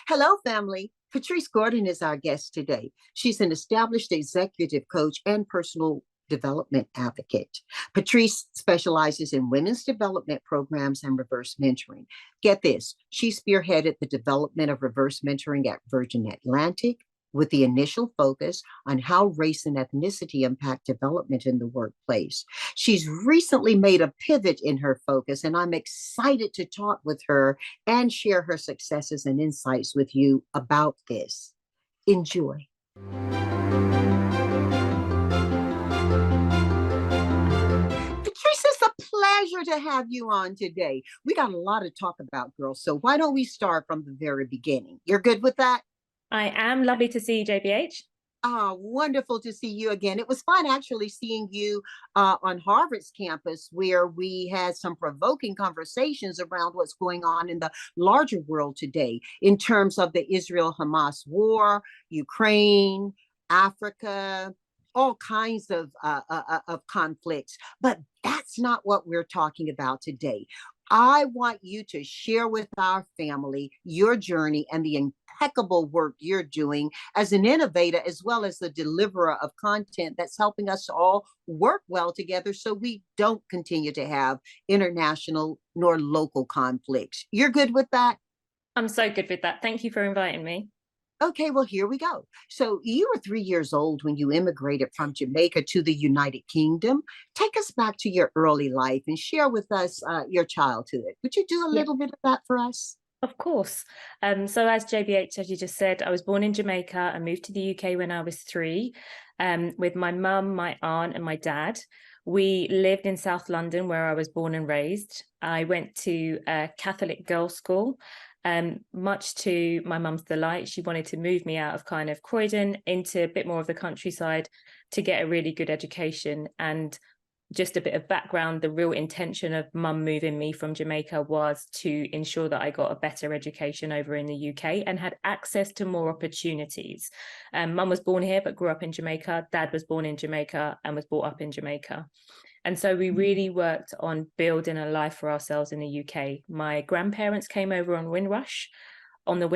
Hello, family. Patrice Gordon is our guest today. She's an established executive coach and personal development advocate. Patrice specializes in women's development programs and reverse mentoring. Get this, she spearheaded the development of reverse mentoring at Virgin Atlantic with the initial focus on how race and ethnicity impact development in the workplace. She's recently made a pivot in her focus, and I'm excited to talk with her and share her successes and insights with you about this. Enjoy. Patrice, it's a pleasure to have you on today. We got a lot to talk about, girls. So why don't we start from the very beginning? You're good with that? I am. Lovely to see you, JBH. Wonderful to see you again. It was fun actually seeing you on Harvard's campus, where we had some provoking conversations around what's going on in the larger world today in terms of the Israel-Hamas war, Ukraine, Africa, all kinds of conflicts. But that's not what we're talking about today. I want you to share with our family your journey and the impeccable work you're doing as an innovator, as well as the deliverer of content that's helping us to all work well together so we don't continue to have international nor local conflicts. You're good with that? I'm so good with that. Thank you for inviting me. Okay, well, here we go. So you were 3 years old when you immigrated from Jamaica to the United Kingdom. Take us back to your early life and share with us your childhood. Would you do a little bit of that for us? Of course. So as JBH, as you just said, I was born in Jamaica and moved to the UK when I was 3, with my mum, my aunt, and my dad. We lived in South London, where I was born and raised. I went to a Catholic girls' school. Much to my mum's delight, she wanted to move me out of kind of Croydon into a bit more of the countryside to get a really good education. And just a bit of background, the real intention of mum moving me from Jamaica was to ensure that I got a better education over in the UK and had access to more opportunities. Mum was born here but grew up in Jamaica. Dad was born in Jamaica and was brought up in Jamaica. And so we really worked on building a life for ourselves in the UK. My grandparents came over on the Windrush. So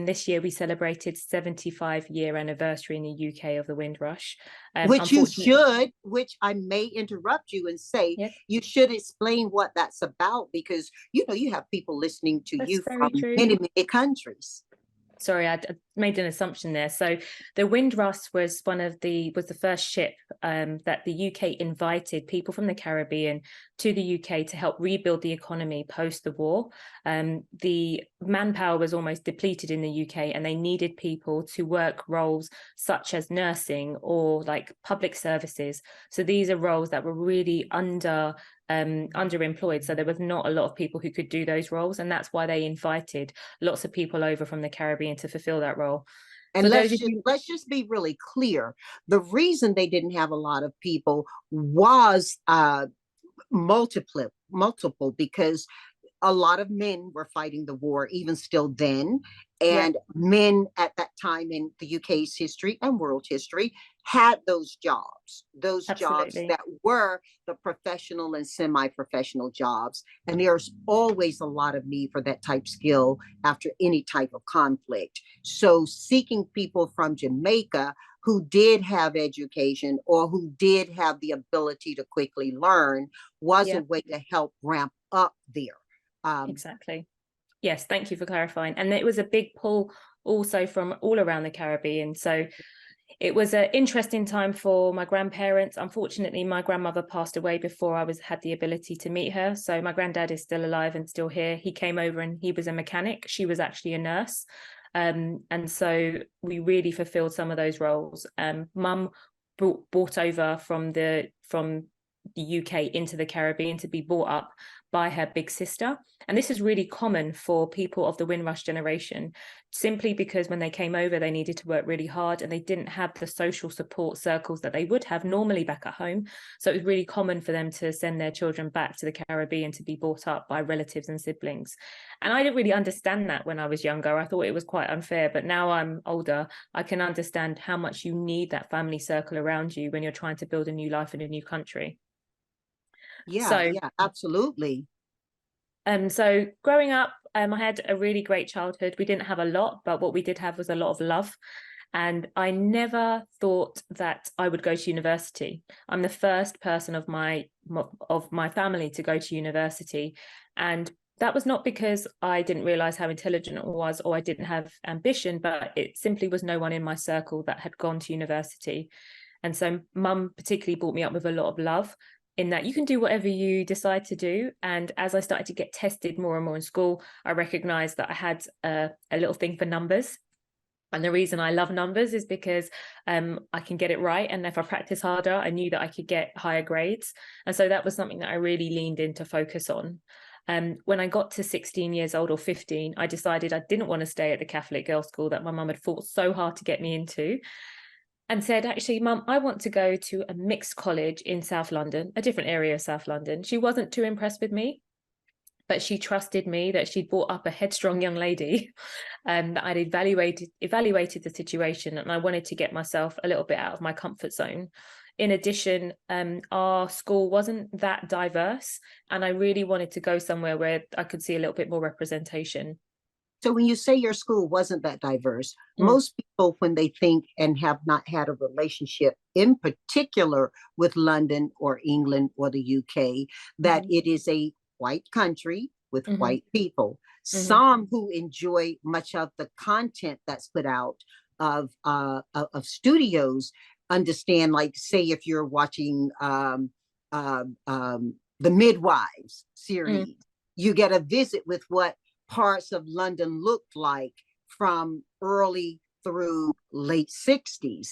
this year we celebrated 75-year anniversary in the UK of the Windrush. Which you should, which I may interrupt you and say, yes, you should explain what that's about, because you have people listening to that's you very from true. many countries. Sorry, I made an assumption there. So the Windrush was the first ship that the UK invited people from the Caribbean to the UK to help rebuild the economy post the war. The manpower was almost depleted in the UK, and they needed people to work roles such as nursing or like public services. So these are roles that were really underemployed, so there was not a lot of people who could do those roles, and that's why they invited lots of people over from the Caribbean to fulfill that role. And let's just be really clear. The reason they didn't have a lot of people was multiple, because a lot of men were fighting the war, even still then. And men at that time in the UK's history and world history had those jobs that were the professional and semi-professional jobs. And there's always a lot of need for that type skill after any type of conflict. So seeking people from Jamaica who did have education or who did have the ability to quickly learn was a way to help ramp up there. Exactly. Yes, thank you for clarifying. And it was a big pull also from all around the Caribbean. So it was an interesting time for my grandparents. Unfortunately, my grandmother passed away before I had the ability to meet her. So my granddad is still alive and still here. He came over and he was a mechanic. She was actually a nurse. And so we really fulfilled some of those roles. Mum brought over from the UK into the Caribbean to be brought up by her big sister. And this is really common for people of the Windrush generation, simply because when they came over, they needed to work really hard and they didn't have the social support circles that they would have normally back at home. So it was really common for them to send their children back to the Caribbean to be brought up by relatives and siblings. And I didn't really understand that when I was younger. I thought it was quite unfair, but now I'm older, I can understand how much you need that family circle around you when you're trying to build a new life in a new country. Yeah, absolutely. So growing up, I had a really great childhood. We didn't have a lot, but what we did have was a lot of love. And I never thought that I would go to university. I'm the first person of my family to go to university. And that was not because I didn't realize how intelligent I was or I didn't have ambition, but it simply was no one in my circle that had gone to university. And so mum particularly brought me up with a lot of love, in that you can do whatever you decide to do. And as I started to get tested more and more in school, I recognized that I had a little thing for numbers. And the reason I love numbers is because I can get it right. And if I practice harder, I knew that I could get higher grades. And so that was something that I really leaned in to focus on. When I got to 16 years old or 15, I decided I didn't want to stay at the Catholic girls' school that my mum had fought so hard to get me into, and said, actually, Mum, I want to go to a mixed college in South London, a different area of South London. She wasn't too impressed with me, but she trusted me that she'd brought up a headstrong young lady, that I'd evaluated the situation, and I wanted to get myself a little bit out of my comfort zone. In addition, our school wasn't that diverse, and I really wanted to go somewhere where I could see a little bit more representation. So when you say your school wasn't that diverse, most people, when they think and have not had a relationship in particular with London or England or the UK, that it is a white country with white people. Some who enjoy much of the content that's put out of studios understand, like, say, if you're watching the Midwives series, you get a visit with what parts of London looked like from early through late 60s.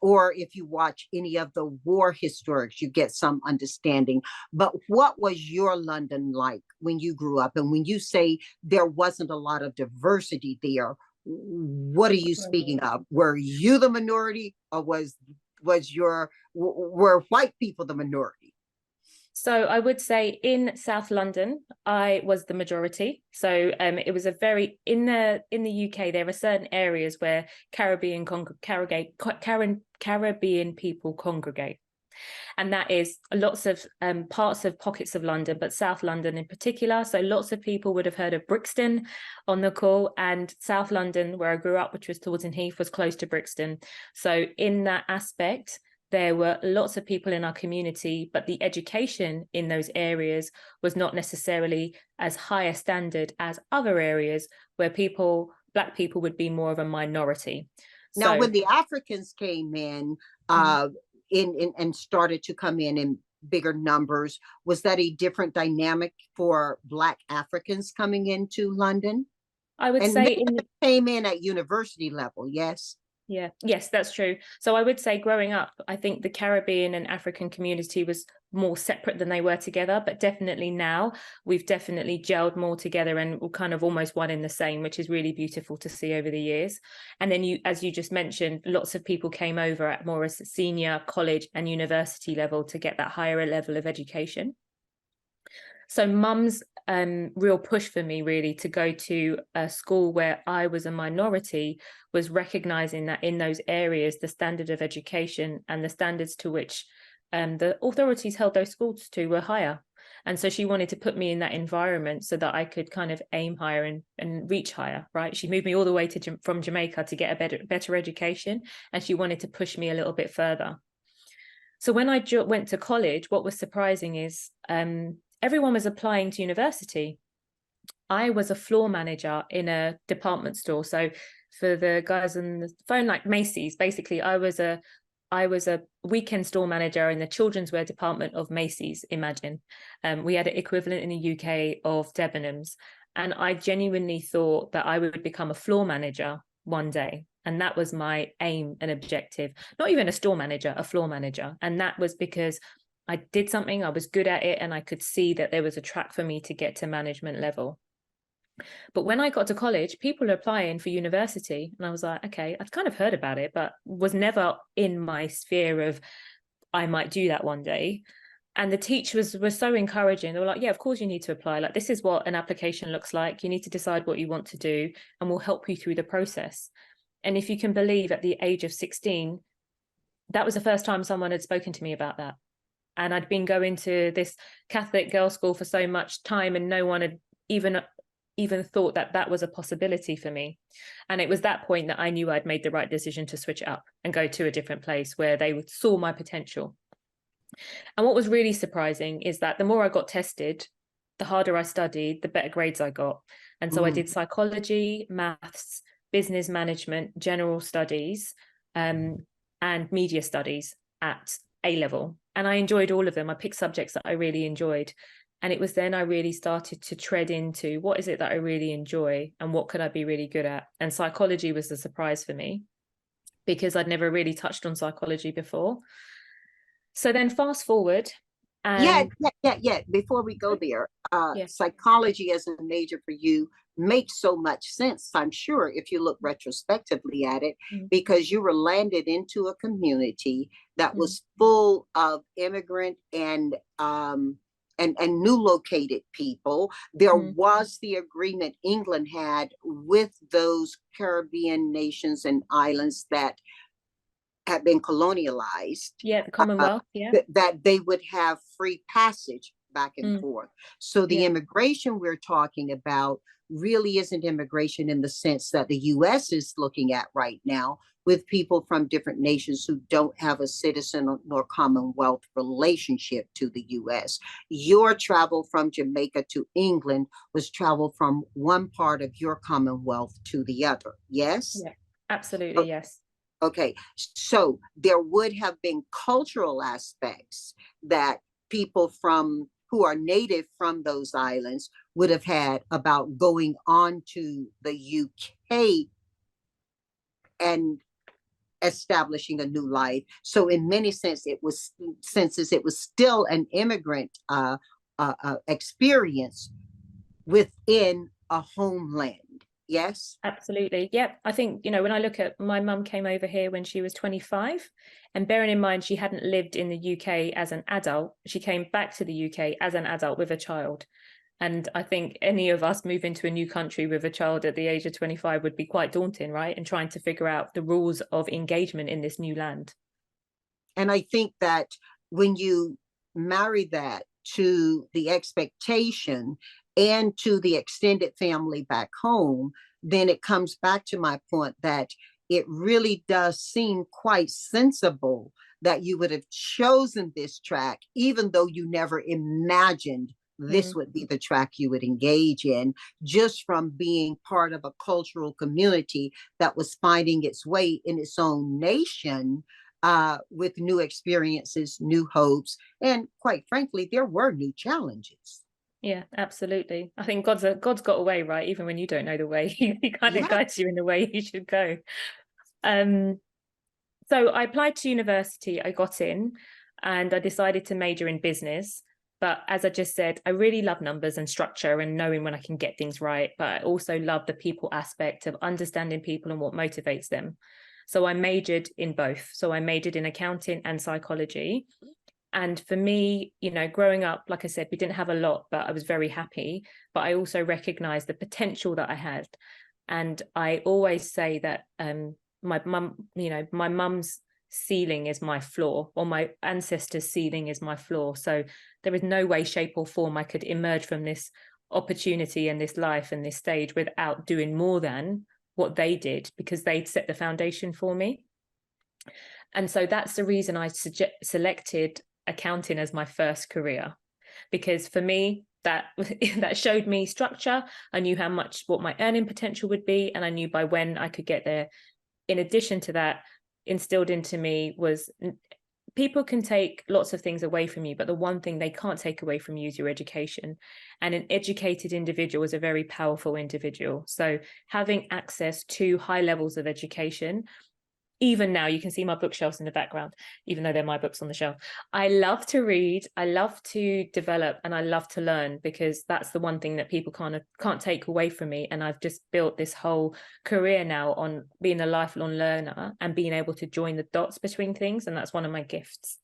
Or if you watch any of the war historics, you get some understanding. But what was your London like when you grew up? And when you say there wasn't a lot of diversity there, what are you speaking of? Were you the minority, or were white people the minority? So I would say in South London, I was the majority. So it was in the UK, there are certain areas where Caribbean people congregate. And that is lots of pockets of London, but South London in particular. So lots of people would have heard of Brixton on the call, and South London, where I grew up, which was Taunton Heath, was close to Brixton. So in that aspect, there were lots of people in our community, but the education in those areas was not necessarily as high a standard as other areas where Black people would be more of a minority. Now, when the Africans came in, and started to come in bigger numbers, was that a different dynamic for Black Africans coming into London? I would say came in at university level, yes. Yeah, yes, that's true. So I would say growing up, I think the Caribbean and African community was more separate than they were together, but definitely now we've definitely gelled more together and we're kind of almost one in the same, which is really beautiful to see over the years. And then as you just mentioned, lots of people came over at more as a senior college and university level to get that higher level of education. So mum's real push for me really to go to a school where I was a minority was recognizing that in those areas, the standard of education and the standards to which the authorities held those schools to were higher. And so she wanted to put me in that environment so that I could kind of aim higher and reach higher, right? She moved me all the way from Jamaica to get a better education, and she wanted to push me a little bit further. So when I went to college, what was surprising is everyone was applying to university. I was a floor manager in a department store. So for the guys on the phone, like Macy's, basically I was a weekend store manager in the children's wear department of Macy's, imagine. We had an equivalent in the UK of Debenhams. And I genuinely thought that I would become a floor manager one day. And that was my aim and objective. Not even a store manager, a floor manager. And that was because I did something, I was good at it, and I could see that there was a track for me to get to management level. But when I got to college, people are applying for university. And I was like, okay, I've kind of heard about it, but was never in my sphere of I might do that one day. And the teachers were so encouraging. They were like, yeah, of course you need to apply. Like, this is what an application looks like. You need to decide what you want to do, and we'll help you through the process. And if you can believe, at the age of 16, that was the first time someone had spoken to me about that. And I'd been going to this Catholic girls' school for so much time, and no one had even thought that that was a possibility for me. And it was that point that I knew I'd made the right decision to switch it up and go to a different place where they saw my potential. And what was really surprising is that the more I got tested, the harder I studied, the better grades I got. And so I did psychology, maths, business management, general studies, and media studies at A level. And I enjoyed all of them. I picked subjects that I really enjoyed. And it was then I really started to tread into what is it that I really enjoy and what could I be really good at? And psychology was the surprise for me because I'd never really touched on psychology before. So then fast forward. Yeah. Before we go there, psychology as a major for you makes so much sense, I'm sure, if you look retrospectively at it, because you were landed into a community that was full of immigrant and new located people. There was the agreement England had with those Caribbean nations and islands that had been colonialized. The Commonwealth. That they would have free passage back and forth. So the immigration we're talking about really isn't immigration in the sense that the U.S. is looking at right now, with people from different nations who don't have a citizen nor Commonwealth relationship to the U.S. Your travel from Jamaica to England was travel from one part of your Commonwealth to the other. Yes? Yeah, absolutely. Yes. Okay, so there would have been cultural aspects that people who are native from those islands would have had about going on to the UK and establishing a new life. So in many senses, it was still an immigrant experience within a homeland. Yes, absolutely. Yep. I think, when I look at my mum came over here when she was 25, and bearing in mind she hadn't lived in the UK as an adult, she came back to the UK as an adult with a child. And I think any of us move into a new country with a child at the age of 25 would be quite daunting, right? And trying to figure out the rules of engagement in this new land. And I think that when you marry that to the expectation and to the extended family back home, then it comes back to my point that it really does seem quite sensible that you would have chosen this track, even though you never imagined this would be the track you would engage in, just from being part of a cultural community that was finding its way in its own nation, with new experiences, new hopes, and quite frankly, there were new challenges. Yeah, absolutely. I think God's got a way, right? Even when you don't know the way, he kind of guides you in the way you should go. So I applied to university, I got in, and I decided to major in business. But as I just said, I really love numbers and structure and knowing when I can get things right. But I also love the people aspect of understanding people and what motivates them. So I majored in both. So I majored in accounting and psychology. And for me, growing up, like I said, we didn't have a lot, but I was very happy. But I also recognized the potential that I had. And I always say that my mum's ceiling is my floor, or my ancestors' ceiling is my floor. So there is no way, shape or form I could emerge from this opportunity and this life and this stage without doing more than what they did, because they'd set the foundation for me. And so that's the reason I selected accounting as my first career, because for me, that showed me structure. I knew what my earning potential would be, and I knew by when I could get there. In addition to that, instilled into me was people can take lots of things away from you, but the one thing they can't take away from you is your education. And an educated individual is a very powerful individual. So having access to high levels of education, even now, you can see my bookshelves in the background, even though they're my books on the shelf. I love to read, I love to develop, and I love to learn, because that's the one thing that people can't take away from me. And I've just built this whole career now on being a lifelong learner and being able to join the dots between things. And that's one of my gifts.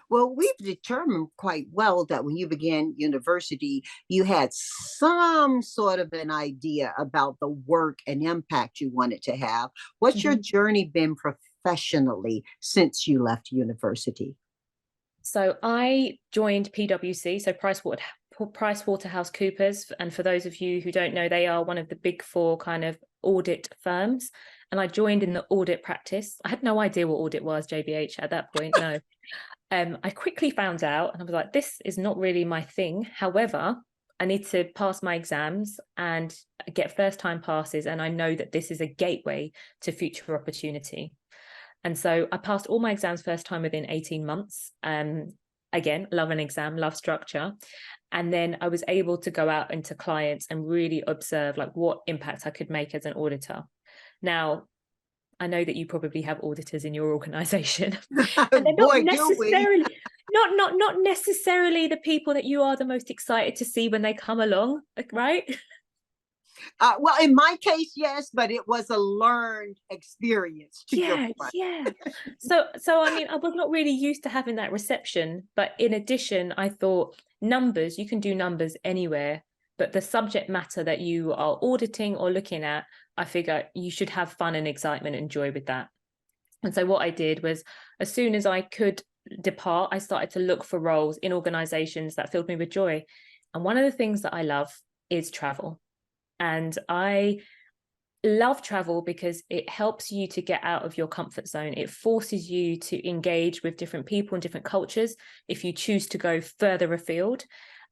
Well, we've determined quite well that when you began university, you had some sort of an idea about the work and impact you wanted to have. What's your journey been professionally since you left university? So I joined PwC, so PricewaterhouseCoopers. And for those of you who don't know, they are one of the big four kind of audit firms. And I joined in the audit practice. I had no idea what audit was, JBH, at that point, no. I quickly found out and I was like, this is not really my thing. However, I need to pass my exams and get first-time passes. And I know that this is a gateway to future opportunity. And so I passed all my exams first time within 18 months. Again, love an exam, love structure. And then I was able to go out into clients and really observe like what impact I could make as an auditor. Now, I know that you probably have auditors in your organization. And they're Boy, not necessarily not necessarily the people that you are the most excited to see when they come along, right? Well, in my case, yes, but it was a learned experience. Yeah. So I mean, I was not really used to having that reception, but in addition, I thought numbers, you can do numbers anywhere, but the subject matter that you are auditing or looking at, I figure you should have fun and excitement and joy with that. And so what I did was, as soon as I could depart, I started to look for roles in organizations that filled me with joy. And one of the things that I love is travel. And I love travel because it helps you to get out of your comfort zone. It forces you to engage with different people and different cultures if you choose to go further afield.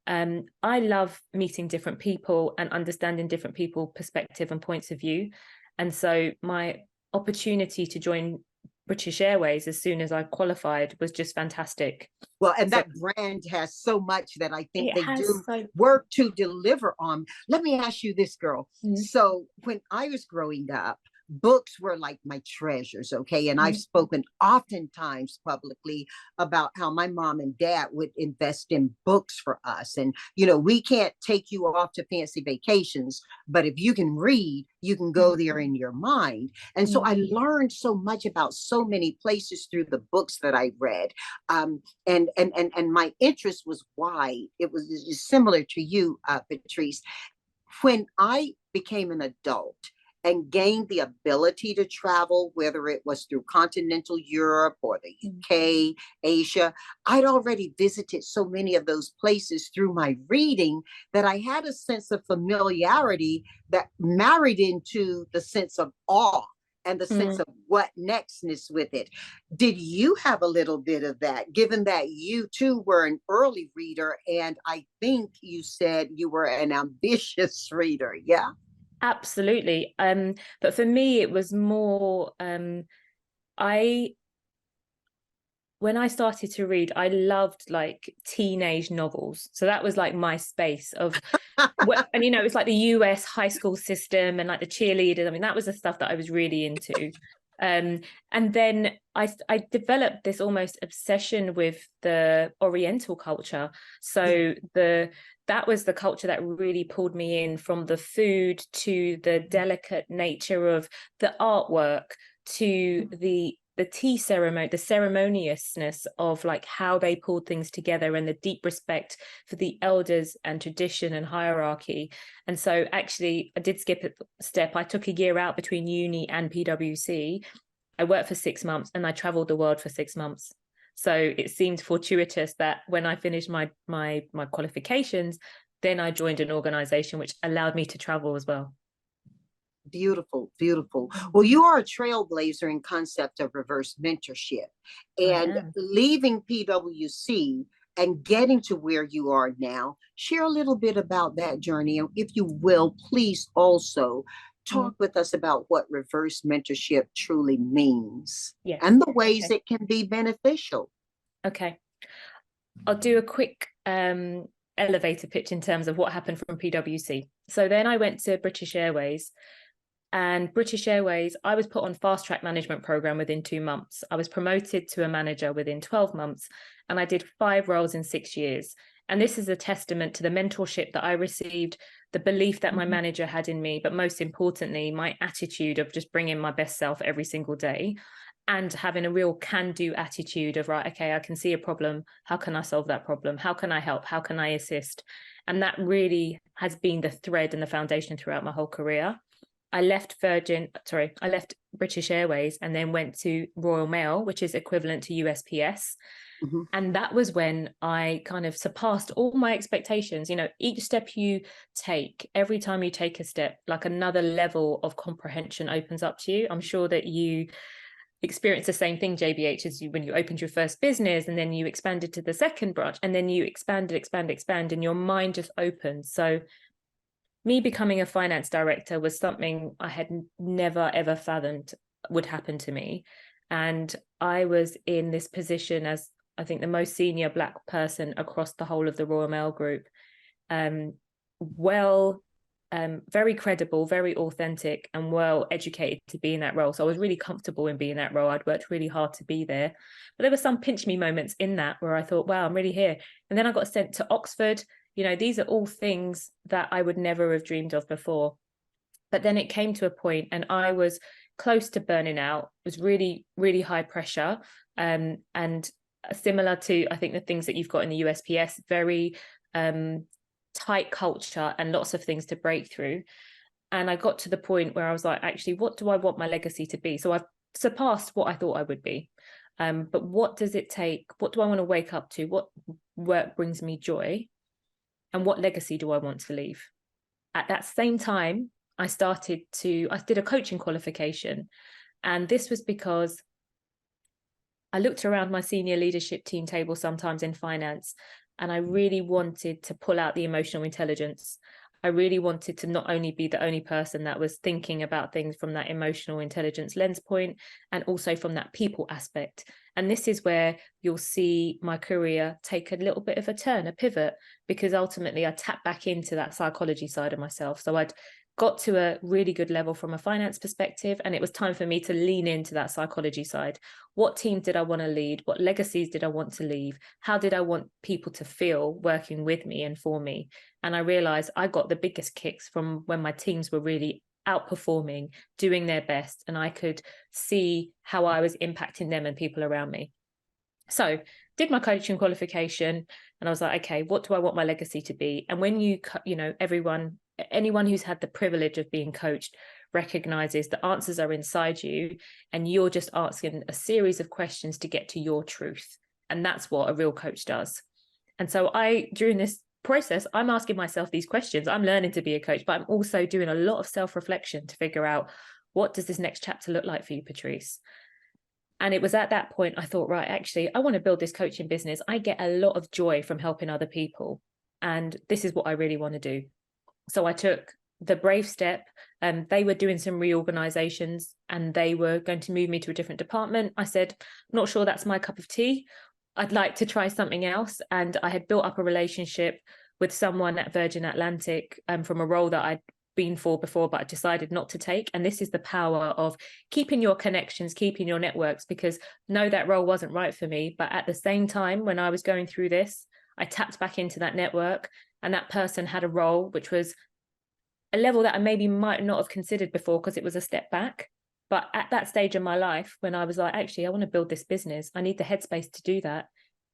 I love meeting different people and understanding different people's perspective and points of view. And so my opportunity to join British Airways as soon as I qualified was just fantastic. Well, and that brand has so much that I think they do so work to deliver on. Let me ask you this, girl. Mhm. So when I was growing up, books were like my treasures, okay? And I've Mhm. spoken oftentimes publicly about how my mom and dad would invest in books for us. And, you know, we can't take you off to fancy vacations, but if you can read, you can go there in your mind. And so I learned so much about so many places through the books that I read. And my interest was wide. It was similar to you, Patrice. When I became an adult and gained the ability to travel, whether it was through continental Europe or the UK, Asia, I'd already visited so many of those places through my reading that I had a sense of familiarity that married into the sense of awe and the sense of what nextness with it. Did you have a little bit of that, given that you too were an early reader? And I think you said you were an ambitious reader. Yeah. Absolutely. But for me, it was more, when I started to read, I loved like teenage novels. So that was like my space of, and you know, it was like the US high school system and like the cheerleaders. I mean, that was the stuff that I was really into. And then I developed this almost obsession with the Oriental culture. So that was the culture that really pulled me in, from the food to the delicate nature of the artwork to the tea ceremony, the ceremoniousness of like how they pulled things together and the deep respect for the elders and tradition and hierarchy. And so actually I did skip a step. I took a year out between uni and PwC. I worked for 6 months and I traveled the world for 6 months. So it seemed fortuitous that when I finished my qualifications, then I joined an organization which allowed me to travel as well. Beautiful, beautiful. Well, you are a trailblazer in concept of reverse mentorship, and leaving PwC and getting to where you are now. Share a little bit about that journey. And if you will, please also talk with us about what reverse mentorship truly means and the ways it can be beneficial. Okay. I'll do a quick elevator pitch in terms of what happened from PwC. So then I went to British Airways. And British Airways, I was put on fast track management program within 2 months. I was promoted to a manager within 12 months, and I did 5 roles in 6 years. And this is a testament to the mentorship that I received, the belief that my manager had in me, but most importantly, my attitude of just bringing my best self every single day and having a real can-do attitude of, right, okay, I can see a problem. How can I solve that problem? How can I help? How can I assist? And that really has been the thread and the foundation throughout my whole career. I left British Airways and then went to Royal Mail, which is equivalent to USPS. Mhm. And that was when I kind of surpassed all my expectations. You know, each step you take, every time you take a step, like another level of comprehension opens up to you. I'm sure that you experienced the same thing, JBH, as you when you opened your first business, and then you expanded to the second branch, and then you expand, and your mind just opened. So me becoming a finance director was something I had never, ever fathomed would happen to me. And I was in this position as, I think, the most senior Black person across the whole of the Royal Mail Group. Well, very credible, very authentic, and well educated to be in that role. So I was really comfortable in being that role. I'd worked really hard to be there. But there were some pinch me moments in that where I thought, wow, I'm really here. And then I got sent to Oxford. You know, these are all things that I would never have dreamed of before. But then it came to a point and I was close to burning out. It was really, really high pressure. And similar to, I think, the things that you've got in the USPS, very tight culture and lots of things to break through. And I got to the point where I was like, actually, what do I want my legacy to be? So I've surpassed what I thought I would be. But what does it take? What do I want to wake up to? What work brings me joy? And what legacy do I want to leave? At that same time, I did a coaching qualification. And this was because I looked around my senior leadership team table sometimes in finance, and I really wanted to pull out the emotional intelligence. I really wanted to not only be the only person that was thinking about things from that emotional intelligence lens point, and also from that people aspect. And this is where you'll see my career take a little bit of a turn, a pivot, because ultimately I tapped back into that psychology side of myself. So I'd got to a really good level from a finance perspective, and it was time for me to lean into that psychology side. What team did I want to lead? What legacies did I want to leave? How did I want people to feel working with me and for me? And I realized I got the biggest kicks from when my teams were really outperforming, doing their best, and I could see how I was impacting them and people around me. So did my coaching qualification, and I was like, okay, what do I want my legacy to be? And when anyone who's had the privilege of being coached recognizes the answers are inside you, and you're just asking a series of questions to get to your truth. And that's what a real coach does. And so during this process, I'm asking myself these questions. I'm learning to be a coach, but I'm also doing a lot of self-reflection to figure out, what does this next chapter look like for you, Patrice? And it was at that point I thought, right, actually, I want to build this coaching business. I get a lot of joy from helping other people. And this is what I really want to do. So I took the brave step. They were doing some reorganizations and they were going to move me to a different department. I said, I'm not sure that's my cup of tea. I'd like to try something else. And I had built up a relationship with someone at Virgin Atlantic from a role that I'd been for before, but I decided not to take. And this is the power of keeping your connections, keeping your networks, because no, that role wasn't right for me. But at the same time, when I was going through this, I tapped back into that network, and that person had a role which was a level that I maybe might not have considered before because it was a step back. But at that stage in my life, when I was like, actually, I want to build this business, I need the headspace to do that.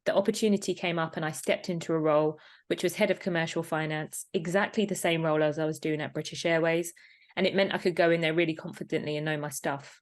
The opportunity came up and I stepped into a role which was head of commercial finance, exactly the same role as I was doing at British Airways. And it meant I could go in there really confidently and know my stuff.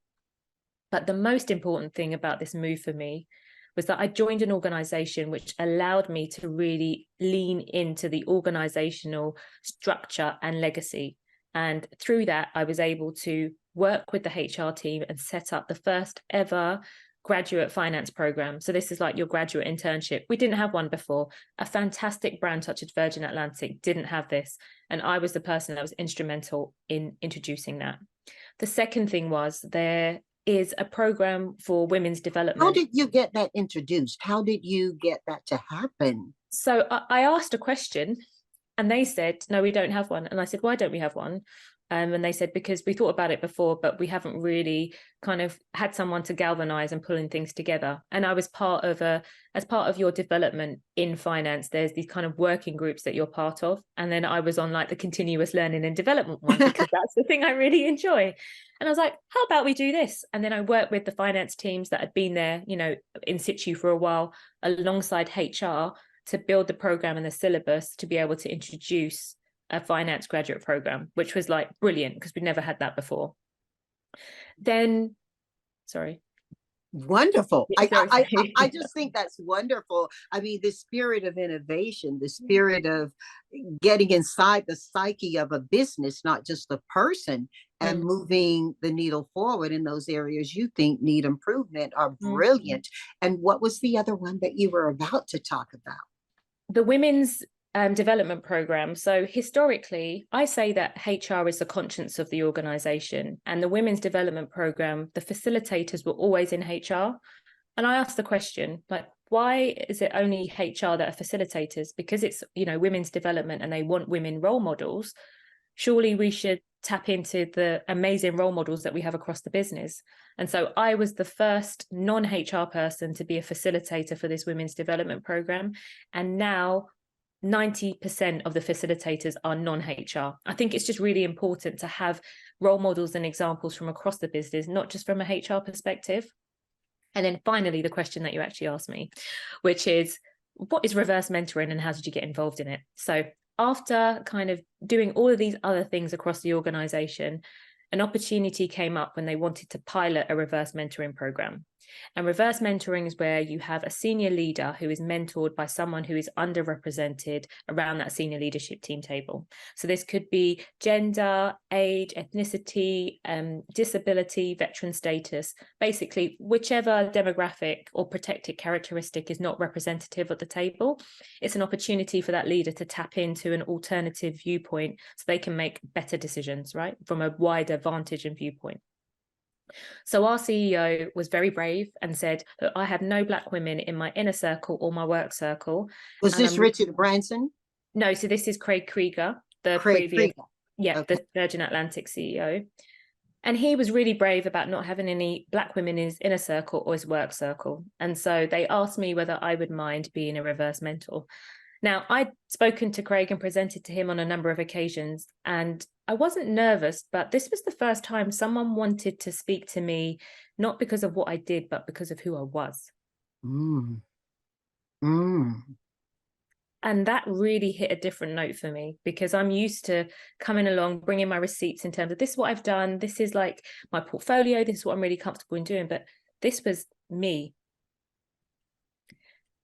But the most important thing about this move for me was that I joined an organization which allowed me to really lean into the organizational structure and legacy. And through that, I was able to work with the HR team and set up the first ever graduate finance program. So this is like your graduate internship. We didn't have one before. A fantastic brand such as Virgin Atlantic didn't have this. And I was the person that was instrumental in introducing that. The second thing was there is a program for women's development. How did you get that introduced? How did you get that to happen? So I asked a question and they said, no, we don't have one. And I said, why don't we have one? And they said, because we thought about it before, but we haven't really kind of had someone to galvanize and pulling things together. And I was as part of your development in finance, there's these kind of working groups that you're part of. And then I was on like the continuous learning and development one, because that's the thing I really enjoy. And I was like, how about we do this? And then I worked with the finance teams that had been there, in situ for a while, alongside HR, to build the program and the syllabus to be able to introduce a finance graduate program, which was like brilliant because we'd never had that before. Then, sorry. Wonderful. Yeah, sorry, sorry. I just think that's wonderful. I mean, the spirit of innovation, the spirit of getting inside the psyche of a business, not just the person, and Mm, moving the needle forward in those areas you think need improvement are mm. brilliant. And what was the other one that you were about to talk about? The women's development program. So historically, I say that HR is the conscience of the organization, and the women's development program, the facilitators were always in HR. And I asked the question, like, why is it only HR that are facilitators? Because it's, women's development and they want women role models. Surely we should tap into the amazing role models that we have across the business. And so I was the first non-HR person to be a facilitator for this women's development program. And now 90% of the facilitators are non-HR. I think it's just really important to have role models and examples from across the business, not just from a HR perspective. And then finally, the question that you actually asked me, which is, what is reverse mentoring and how did you get involved in it? So after kind of doing all of these other things across the organization, an opportunity came up when they wanted to pilot a reverse mentoring program. And reverse mentoring is where you have a senior leader who is mentored by someone who is underrepresented around that senior leadership team table. So this could be gender, age, ethnicity, disability, veteran status, basically whichever demographic or protected characteristic is not representative at the table. It's an opportunity for that leader to tap into an alternative viewpoint so they can make better decisions, right, from a wider vantage and viewpoint. So our CEO was very brave and said, look, I have no Black women in my inner circle or my work circle. Was And this Richard Branson? No, so this is Craig Krieger, the Craig previous, Krieger. Okay. the Virgin Atlantic CEO. And he was really brave about not having any Black women in his inner circle or his work circle. And so they asked me whether I would mind being a reverse mentor. Now, I'd spoken to Craig and presented to him on a number of occasions, and I wasn't nervous, but this was the first time someone wanted to speak to me, not because of what I did, but because of who I was. Mm. Mm. And that really hit a different note for me, because I'm used to coming along, bringing my receipts in terms of this is what I've done. This is like my portfolio. This is what I'm really comfortable in doing. But this was me.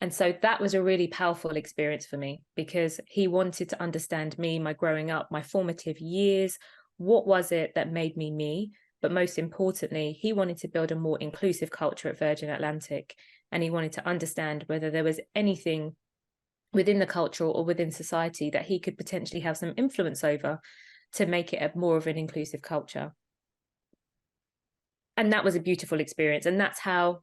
And so that was a really powerful experience for me, because he wanted to understand me, my growing up, my formative years. What was it that made me me? But most importantly, he wanted to build a more inclusive culture at Virgin Atlantic. And he wanted to understand whether there was anything within the culture or within society that he could potentially have some influence over to make it a more of an inclusive culture. And that was a beautiful experience. And that's how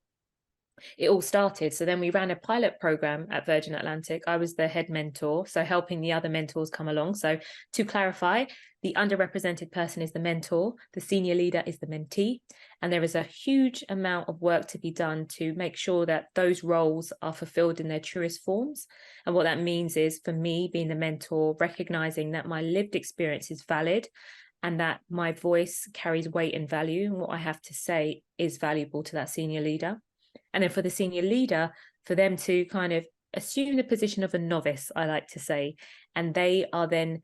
it all started. So then we ran a pilot program at Virgin Atlantic. I was the head mentor, so helping the other mentors come along. So to clarify, the underrepresented person is the mentor, the senior leader is the mentee, and there is a huge amount of work to be done to make sure that those roles are fulfilled in their truest forms. And what that means is, for me, being the mentor, recognizing that my lived experience is valid and that my voice carries weight and value, and what I have to say is valuable to that senior leader. And then for the senior leader, for them to kind of assume the position of a novice, I like to say, and they are then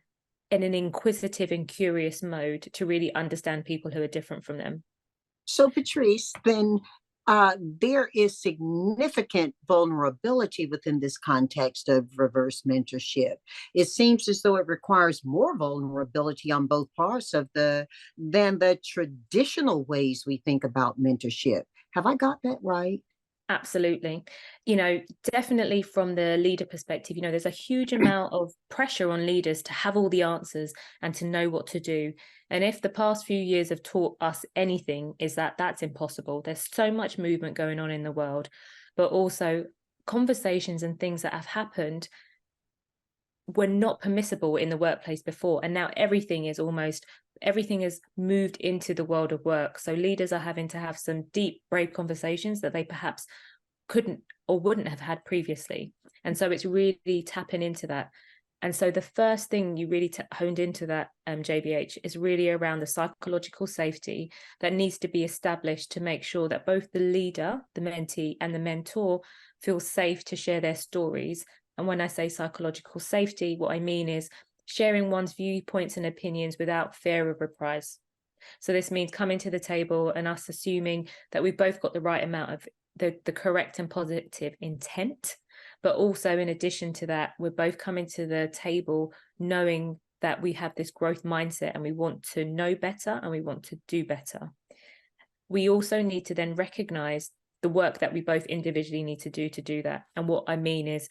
in an inquisitive and curious mode to really understand people who are different from them. So, Patrice, then there is significant vulnerability within this context of reverse mentorship. It seems as though it requires more vulnerability on both parts of than the traditional ways we think about mentorship. Have I got that right? Absolutely. Definitely from the leader perspective, there's a huge amount of pressure on leaders to have all the answers and to know what to do. And if the past few years have taught us anything, is that that's impossible. There's so much movement going on in the world, but also conversations and things that have happened were not permissible in the workplace before. And now everything has moved into the world of work. So leaders are having to have some deep, brave conversations that they perhaps couldn't or wouldn't have had previously. And so it's really tapping into that. And so the first thing you really honed into that, JBH, is really around the psychological safety that needs to be established to make sure that both the leader, the mentee, and the mentor feel safe to share their stories. And when I say psychological safety, what I mean is sharing one's viewpoints and opinions without fear of reprise. So this means coming to the table and us assuming that we've both got the right amount of the correct and positive intent, but also in addition to that, we're both coming to the table knowing that we have this growth mindset and we want to know better and we want to do better. We also need to then recognize the work that we both individually need to do that. And what I mean is,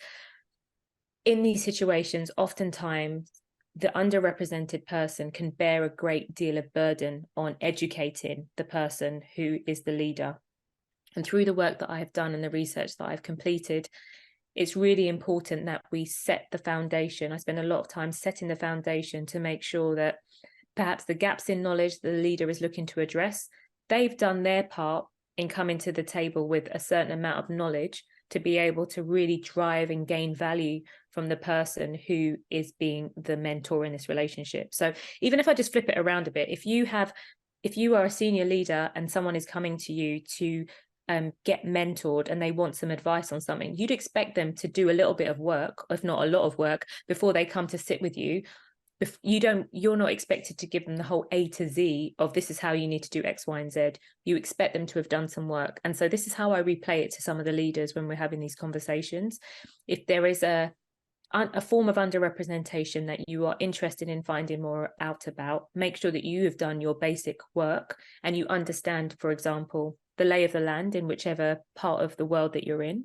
in these situations, oftentimes the underrepresented person can bear a great deal of burden on educating the person who is the leader. And through the work that I have done and the research that I've completed, it's really important that we set the foundation. I spend a lot of time setting the foundation to make sure that perhaps the gaps in knowledge the leader is looking to address, they've done their part in coming to the table with a certain amount of knowledge to be able to really drive and gain value from the person who is being the mentor in this relationship. So even if I just flip it around a bit, if you are a senior leader and someone is coming to you to get mentored and they want some advice on something, you'd expect them to do a little bit of work, if not a lot of work, before they come to sit with you. You're not expected to give them the whole A to Z of this is how you need to do X, Y, and Z. You expect them to have done some work. And so this is how I replay it to some of the leaders when we're having these conversations. If there is a form of underrepresentation that you are interested in finding more out about, make sure that you have done your basic work and you understand, for example, the lay of the land in whichever part of the world that you're in.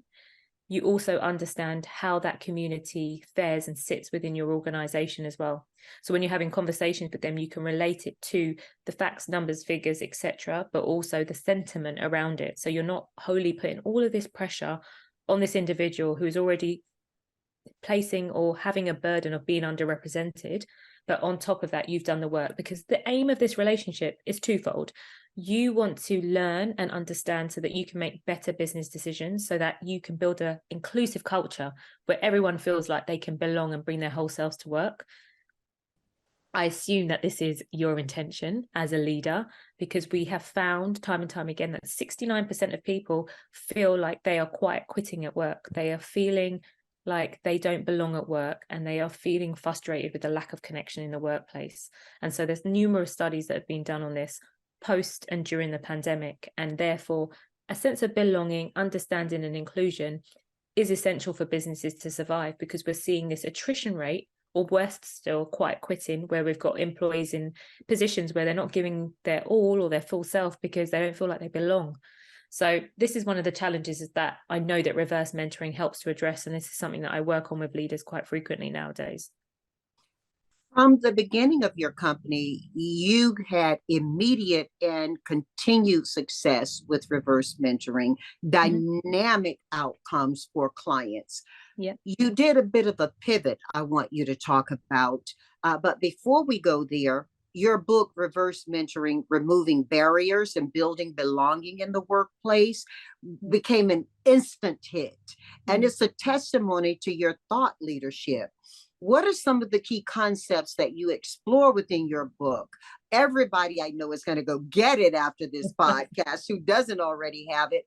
You also understand how that community fares and sits within your organization as well. So when you're having conversations with them, you can relate it to the facts, numbers, figures, etc., but also the sentiment around it. So you're not wholly putting all of this pressure on this individual who is already placing or having a burden of being underrepresented. But on top of that, you've done the work, because the aim of this relationship is twofold. You want to learn and understand so that you can make better business decisions, so that you can build an inclusive culture where everyone feels like they can belong and bring their whole selves to work. I assume that this is your intention as a leader, because we have found time and time again that 69% of people feel like they are quite quitting at work. They are feeling like they don't belong at work, and they are feeling frustrated with the lack of connection in the workplace. And so there's numerous studies that have been done on this post and during the pandemic, and therefore a sense of belonging, understanding and inclusion is essential for businesses to survive, because we're seeing this attrition rate, or worse still, quiet quitting, where we've got employees in positions where they're not giving their all or their full self because they don't feel like they belong. So this is one of the challenges, is that I know that reverse mentoring helps to address, and this is something that I work on with leaders quite frequently nowadays. From the beginning of your company, you had immediate and continued success with reverse mentoring, dynamic outcomes for clients. Yeah. You did a bit of a pivot I want you to talk about. But before we go there, your book, Reverse Mentoring, Removing Barriers and Building Belonging in the Workplace, became an instant hit. And it's a testimony to your thought leadership. What are some of the key concepts that you explore within your book? Everybody I know is going to go get it after this podcast who doesn't already have it.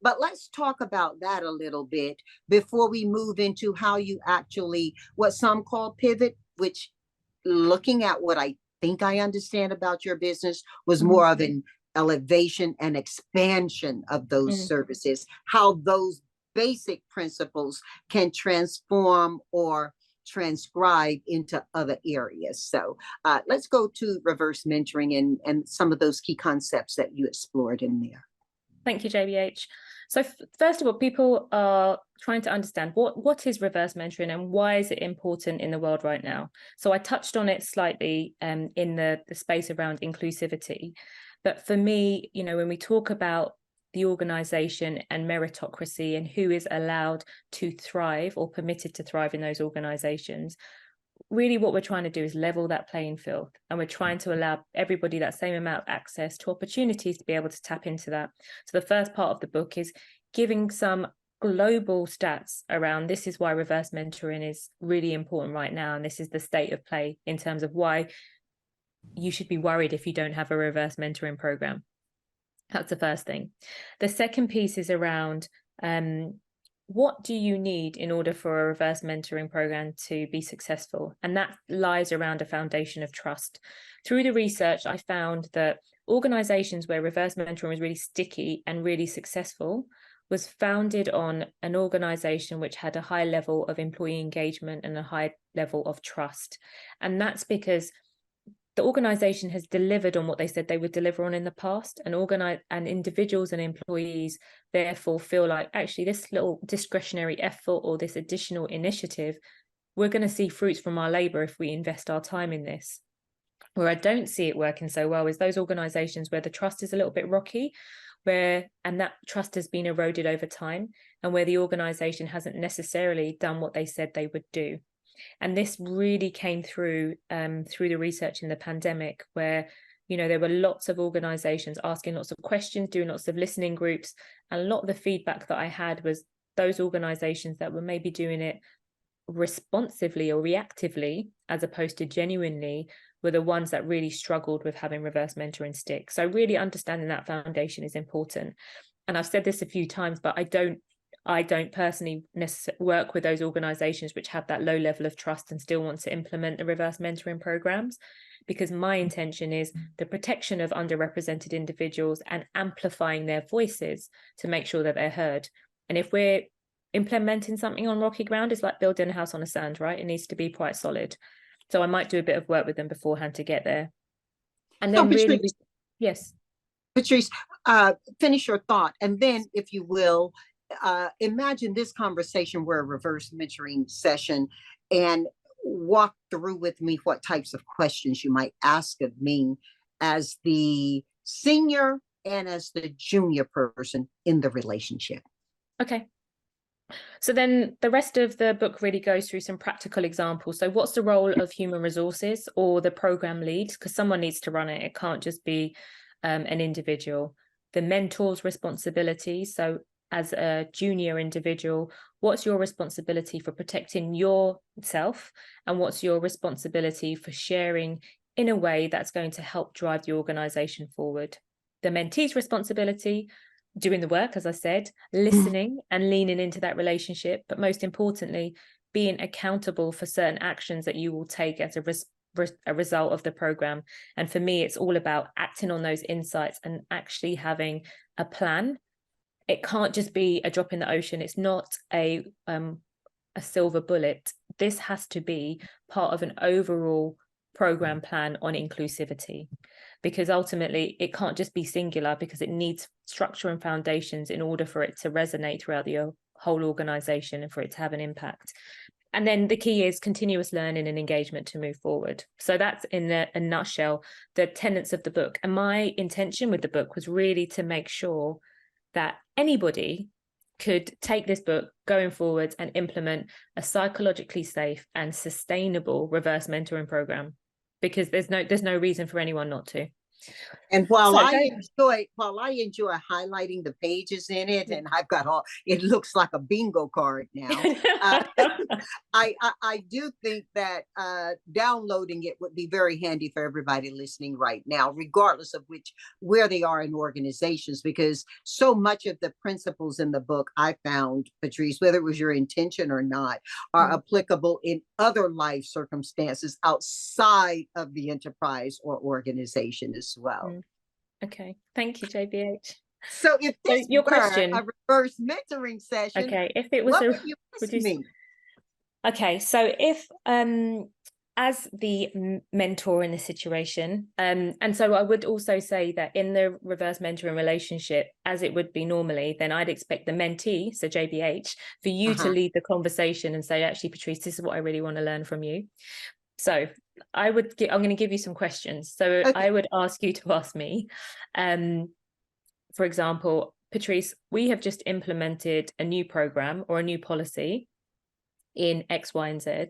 But let's talk about that a little bit before we move into how you actually, what some call pivot, which, looking at what I think I understand about your business, was more of an elevation and expansion of those services, how those basic principles can transform or transcribe into other areas. So let's go to reverse mentoring and some of those key concepts that you explored in there. Thank you, JBH. So first of all, people are trying to understand what is reverse mentoring and why is it important in the world right now. So I touched on it slightly in the space around inclusivity. But for me, you know, when we talk about the organization and meritocracy and who is allowed to thrive or permitted to thrive in those organizations, really what we're trying to do is level that playing field, and we're trying to allow everybody that same amount of access to opportunities to be able to tap into that. So the first part of the book is giving some global stats around this is why reverse mentoring is really important right now, and this is the state of play in terms of why you should be worried if you don't have a reverse mentoring program. That's the first thing. The second piece is around what do you need in order for a reverse mentoring program to be successful? And that lies around a foundation of trust. Through the research, I found that organizations where reverse mentoring was really sticky and really successful was founded on an organization which had a high level of employee engagement and a high level of trust. And that's because the organization has delivered on what they said they would deliver on in the past, and individuals and employees therefore feel like, actually, this little discretionary effort or this additional initiative, we're going to see fruits from our labor if we invest our time in this. Where I don't see it working so well is those organizations where the trust is a little bit rocky, and that trust has been eroded over time, and where the organization hasn't necessarily done what they said they would do. And this really came through the research in the pandemic, where, there were lots of organizations asking lots of questions, doing lots of listening groups. And a lot of the feedback that I had was those organizations that were maybe doing it responsively or reactively, as opposed to genuinely, were the ones that really struggled with having reverse mentoring stick. So really understanding that foundation is important. And I've said this a few times, but I don't personally work with those organizations which have that low level of trust and still want to implement the reverse mentoring programs, because my intention is the protection of underrepresented individuals and amplifying their voices to make sure that they're heard. And if we're implementing something on rocky ground, it's like building a house on a sand, right? It needs to be quite solid. So I might do a bit of work with them beforehand to get there. And then Patrice, yes. Patrice, finish your thought. And then, if you will, imagine this conversation were a reverse mentoring session, and walk through with me what types of questions you might ask of me as the senior and as the junior person in the relationship. Okay. So then the rest of the book really goes through some practical examples. So what's the role of human resources or the program lead? Because someone needs to run it. It can't just be an individual. The mentor's responsibility. So as a junior individual, what's your responsibility for protecting yourself? And what's your responsibility for sharing in a way that's going to help drive the organization forward? The mentee's responsibility, doing the work, as I said, listening and leaning into that relationship, but most importantly, being accountable for certain actions that you will take as a result of the program. And for me, it's all about acting on those insights and actually having a plan. It can't just be a drop in the ocean. It's not a silver bullet. This has to be part of an overall program plan on inclusivity, because ultimately it can't just be singular, because it needs structure and foundations in order for it to resonate throughout the whole organization and for it to have an impact. And then the key is continuous learning and engagement to move forward. So that's in a nutshell the tenets of the book. And my intention with the book was really to make sure that anybody could take this book going forward and implement a psychologically safe and sustainable reverse mentoring program, because there's no reason for anyone not to. And while I enjoy highlighting the pages in it, and I've got it looks like a bingo card now. I do think that downloading it would be very handy for everybody listening right now, regardless of where they are in organizations, because so much of the principles in the book, I found, Patrice, whether it was your intention or not, are applicable in other life circumstances outside of the enterprise or organization as well. Okay, thank you, JBH. So if this your were question, a reverse mentoring session, okay, if it was what would you ask me? Okay, so if as the mentor in the situation, and so I would also say that in the reverse mentoring relationship, as it would be normally, then I'd expect the mentee, so JBH, for you to lead the conversation and say, actually, Patrice, this is what I really want to learn from you. So I'm going to give you some questions. So I would ask you to ask me, for example, Patrice, we have just implemented a new program or a new policy in X, Y, and Z.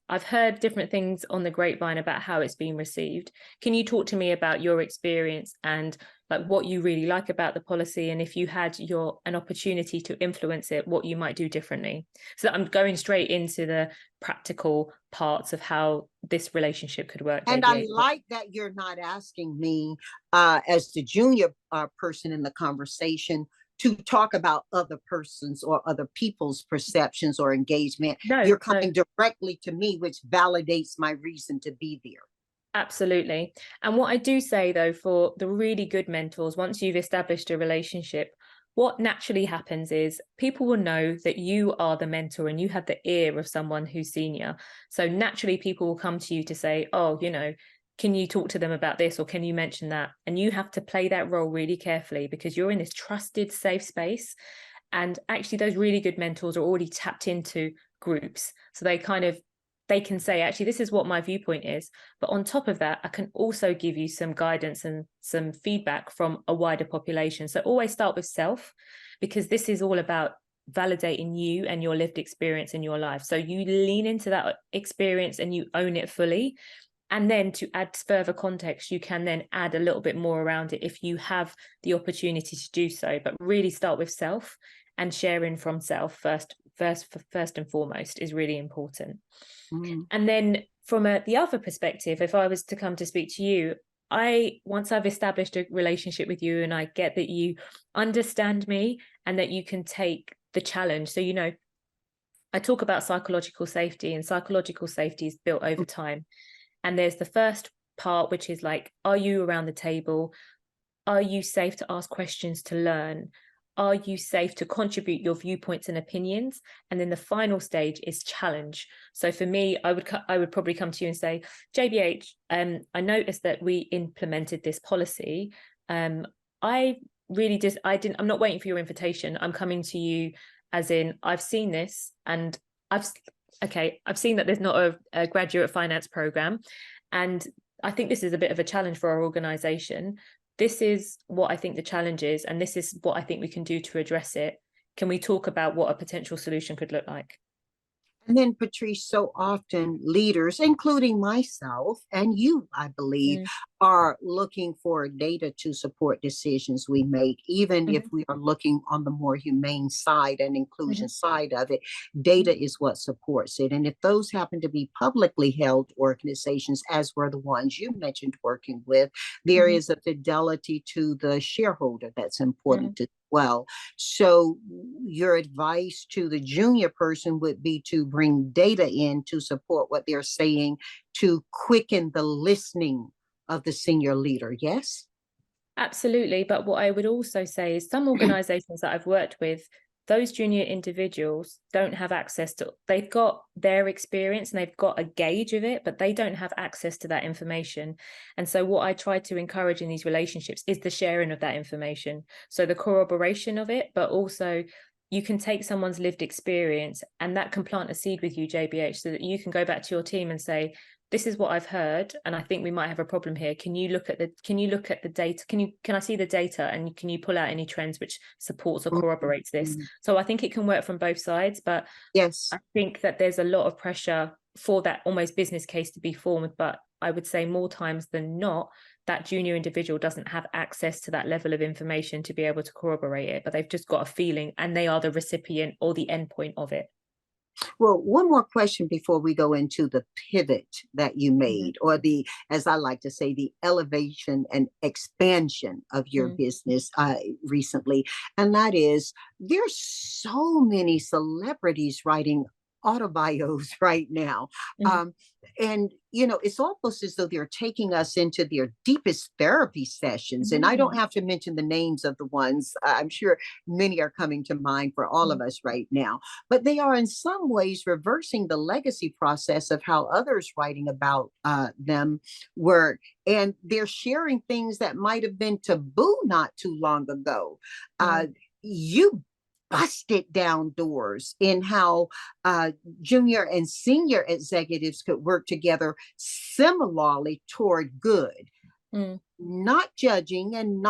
I've heard different things on the grapevine about how it's been received. Can you talk to me about your experience and like what you really like about the policy, and if you had an opportunity to influence it, what you might do differently? So I'm going straight into the practical parts of how this relationship could work. And I like that you're not asking me as the junior person in the conversation to talk about other persons or other people's perceptions or engagement. No, You're no. coming directly to me, which validates my reason to be there. Absolutely. And what I do say, though, for the really good mentors, once you've established a relationship, what naturally happens is people will know that you are the mentor and you have the ear of someone who's senior. So naturally, people will come to you to say, oh, can you talk to them about this, or can you mention that? And you have to play that role really carefully, because you're in this trusted, safe space. And actually, those really good mentors are already tapped into groups. So they can say, actually, this is what my viewpoint is. But on top of that, I can also give you some guidance and some feedback from a wider population. So always start with self, because this is all about validating you and your lived experience in your life. So you lean into that experience and you own it fully. And then to add further context, you can then add a little bit more around it if you have the opportunity to do so. But really start with self, and sharing from self first and foremost is really important. And then from the other perspective, if I was to come to speak to you, once I've established a relationship with you and I get that you understand me and that you can take the challenge. So, I talk about psychological safety, and psychological safety is built over time. And there's the first part, which is like, are you around the table? Are you safe to ask questions, to learn? Are you safe to contribute your viewpoints and opinions? And then the final stage is challenge. So for me, I would probably come to you and say, JBH, I noticed that we implemented this policy. I'm not waiting for your invitation. I'm coming to you as in, I've seen this, and I've seen that there's not a graduate finance program. And I think this is a bit of a challenge for our organization. This is what I think the challenge is, and this is what I think we can do to address it. Can we talk about what a potential solution could look like? And then, Patrice, so often leaders, including myself and you, I believe, are looking for data to support decisions we make, even if we are looking on the more humane side and inclusion side of it. Data is what supports it. And if those happen to be publicly held organizations, as were the ones you mentioned working with, there is a fidelity to the shareholder that's important as well. So your advice to the junior person would be to bring data in to support what they're saying, to quicken the listening of the senior leader. Yes? Absolutely. But what I would also say is some organizations that I've worked with, those junior individuals don't have access to, they've got their experience and they've got a gauge of it, but they don't have access to that information. And so what I try to encourage in these relationships is the sharing of that information. So the corroboration of it, but also you can take someone's lived experience and that can plant a seed with you, JBH, so that you can go back to your team and say, this is what I've heard, and I think we might have a problem here. Can you look at the data? Can I see the data, and can you pull out any trends which supports or corroborates this? So I think it can work from both sides, but yes, I think that there's a lot of pressure for that almost business case to be formed. But I would say more times than not, that junior individual doesn't have access to that level of information to be able to corroborate it, but they've just got a feeling and they are the recipient or the endpoint of it. Well, one more question before we go into the pivot that you made, or the, as I like to say, the elevation and expansion of your business recently. And that is, there's so many celebrities writing autobios right now. And, it's almost as though they're taking us into their deepest therapy sessions. And I don't have to mention the names of the ones. I'm sure many are coming to mind for all of us right now. But they are in some ways reversing the legacy process of how others writing about them were. And they're sharing things that might have been taboo not too long ago. You busted down doors in how junior and senior executives could work together similarly toward good, not judging and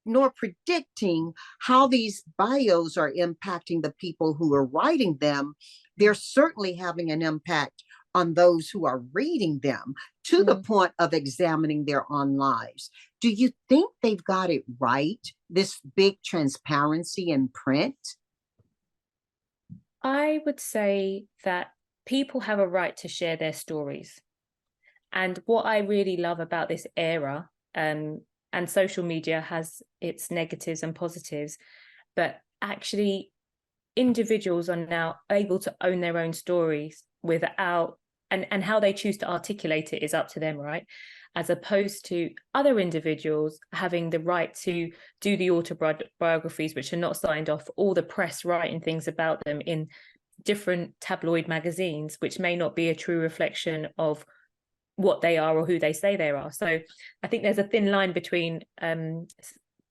nor predicting how these bios are impacting the people who are writing them. They're certainly having an impact on those who are reading them, to the point of examining their own lives. Do you think they've got it right, this big transparency in print? I would say that people have a right to share their stories. And what I really love about this era, and social media has its negatives and positives, but actually individuals are now able to own their own stories without, and how they choose to articulate it is up to them, right? As opposed to other individuals having the right to do the autobiographies, which are not signed off, all the press writing things about them in different tabloid magazines, which may not be a true reflection of what they are or who they say they are. So I think there's a thin line between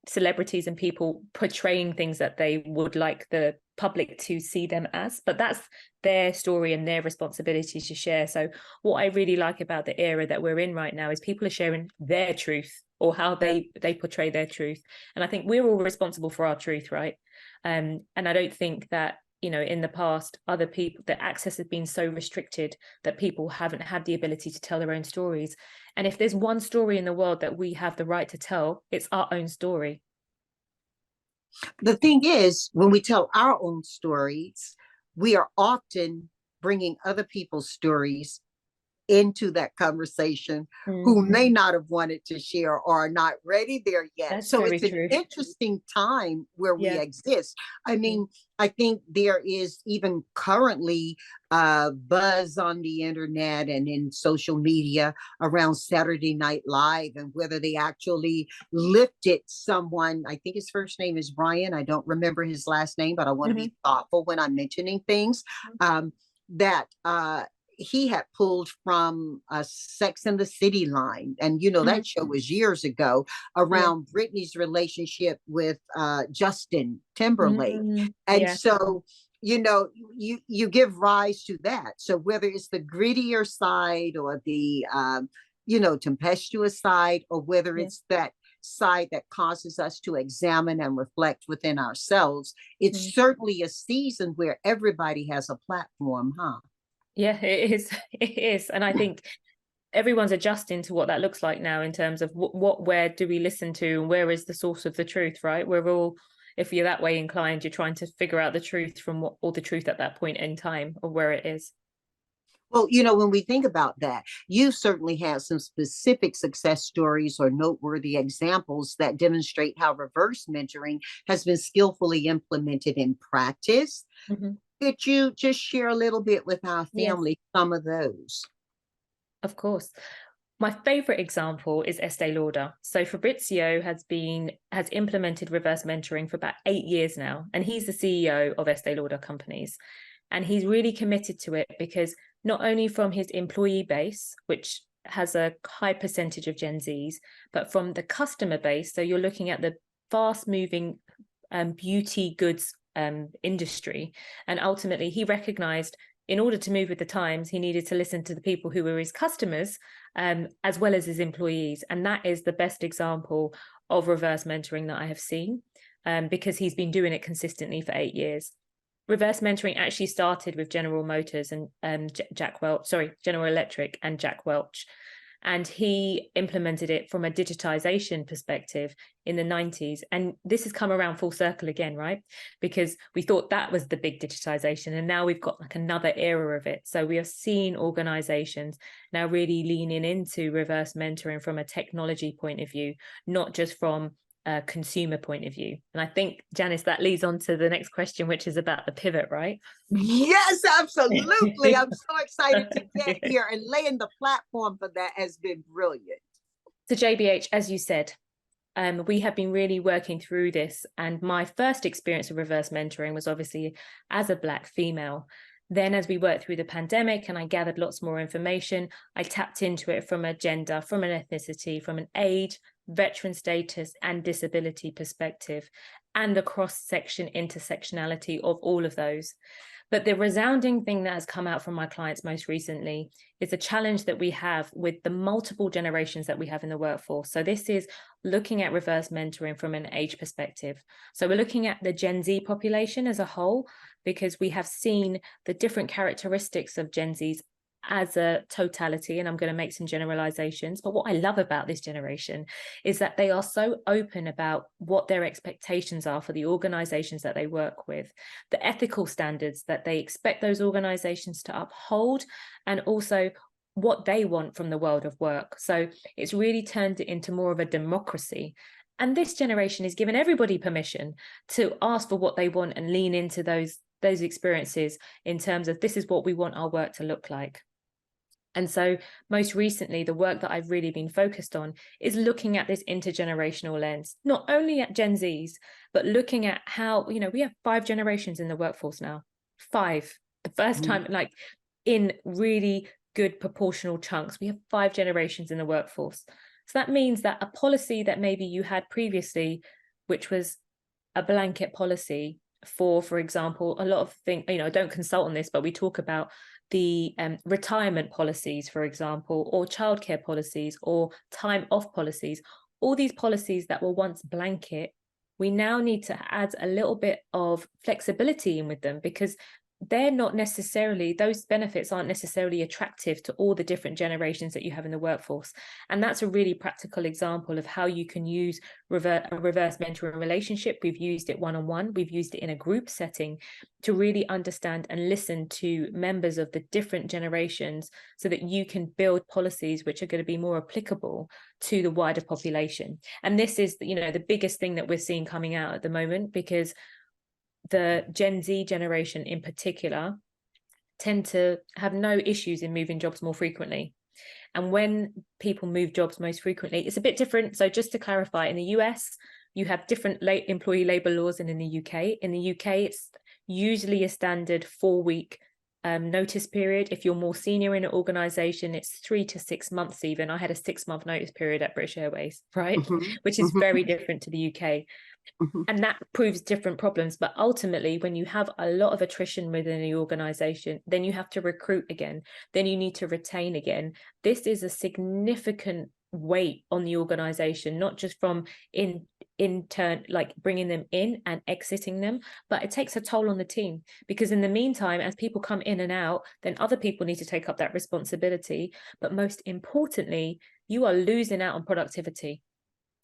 celebrities and people portraying things that they would like the public to see them as, but that's their story and their responsibility to share. So what I really like about the era that we're in right now is people are sharing their truth, or how they portray their truth. And I think we're all responsible for our truth, right? And I don't think that, you know, in the past, other people, the access has been so restricted that people haven't had the ability to tell their own stories. And if there's one story in the world that we have the right to tell, it's our own story. The thing is, when we tell our own stories, we are often bringing other people's stories into that conversation who may not have wanted to share or are not ready there yet. That's so very it's an true. interesting time where we Yeah. exist. I mean, I think there is even currently buzz on the internet and in social media around Saturday Night Live and whether they actually lifted someone. I think his first name is Bryant. I don't remember his last name, but I want to be thoughtful when I'm mentioning things. That he had pulled from a Sex and the City line. And, you know, that show was years ago around Britney's relationship with Justin Timberlake. And so, you know, you give rise to that. So whether it's the grittier side or the, you know, tempestuous side, or whether it's that side that causes us to examine and reflect within ourselves, it's certainly a season where everybody has a platform, huh? Yeah, it is. It is. And I think everyone's adjusting to what that looks like now in terms of where do we listen to and where is the source of the truth, right? We're all, if you're that way inclined, you're trying to figure out the truth from or the truth at that point in time or where it is. Well, you know, when we think about that, you certainly have some specific success stories or noteworthy examples that demonstrate how reverse mentoring has been skillfully implemented in practice. Could you just share a little bit with our family some of those? Of course. My favorite example is Estee Lauder. So Fabrizio has implemented reverse mentoring for about 8 years now, and he's the CEO of Estee Lauder companies. And he's really committed to it because not only from his employee base, which has a high percentage of Gen Zs, but from the customer base. So you're looking at the fast moving beauty goods industry. And ultimately, he recognized in order to move with the times, he needed to listen to the people who were his customers, as well as his employees. And that is the best example of reverse mentoring that I have seen, because he's been doing it consistently for 8 years. Reverse mentoring actually started with General Motors and General Electric and Jack Welch. And he implemented it from a digitization perspective in the 90s. And this has come around full circle again, right? Because we thought that was the big digitization. And now we've got like another era of it. So we are seeing organizations now really leaning into reverse mentoring from a technology point of view, not just from a consumer point of view. And I think, Janice, that leads on to the next question, which is about the pivot, right? Yes, absolutely. I'm so excited to get here, and laying the platform for that has been brilliant. So JBH, as you said, we have been really working through this. And my first experience of reverse mentoring was obviously as a Black female. Then as we worked through the pandemic and I gathered lots more information, I tapped into it from a gender, from an ethnicity, from an age, veteran status and disability perspective, and the cross-section intersectionality of all of those. But the resounding thing that has come out from my clients most recently is the challenge that we have with the multiple generations that we have in the workforce. So this is looking at reverse mentoring from an age perspective. So we're looking at the Gen Z population as a whole, because we have seen the different characteristics of Gen Zs as a totality, and I'm going to make some generalizations. But what I love about this generation is that they are so open about what their expectations are for the organizations that they work with, the ethical standards that they expect those organizations to uphold, and also what they want from the world of work. So it's really turned it into more of a democracy. And this generation is giving everybody permission to ask for what they want and lean into those experiences in terms of, this is what we want our work to look like. And so most recently, the work that I've really been focused on is looking at this intergenerational lens, not only at Gen Zs, but looking at how, we have 5 generations in the workforce now. 5. The first time, like, in really good proportional chunks, we have 5 generations in the workforce. So that means that a policy that maybe you had previously, which was a blanket policy for example, a lot of things, I don't consult on this, but we talk about the retirement policies, for example, or childcare policies, or time off policies. All these policies that were once blanket, we now need to add a little bit of flexibility in with them, because they're not necessarily, those benefits aren't necessarily attractive to all the different generations that you have in the workforce. And that's a really practical example of how you can use a reverse mentoring relationship. We've used it one-on-one, we've used it in a group setting to really understand and listen to members of the different generations, so that you can build policies which are going to be more applicable to the wider population. And this is, the biggest thing that we're seeing coming out at the moment, because the Gen Z generation in particular tend to have no issues in moving jobs more frequently. And when people move jobs most frequently, it's a bit different. So just to clarify, in the US, you have different employee labor laws than in the UK. In the UK, it's usually a standard 4-week notice period. If you're more senior in an organization, it's 3 to 6 months even. I had a 6-month notice period at British Airways, right? Which is very different to the UK. And that proves different problems. But ultimately, when you have a lot of attrition within the organization, then you have to recruit again, then you need to retain again. This is a significant weight on the organization, not just from in turn, like bringing them in and exiting them, but it takes a toll on the team, because in the meantime, as people come in and out, then other people need to take up that responsibility. But most importantly, you are losing out on productivity.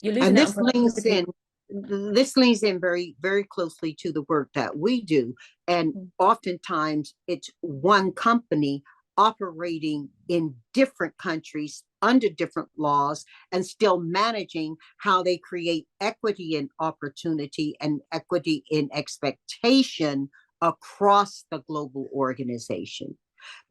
You're losing out on productivity. This leans in very, very closely to the work that we do. And oftentimes it's one company operating in different countries under different laws and still managing how they create equity in opportunity and equity in expectation across the global organization.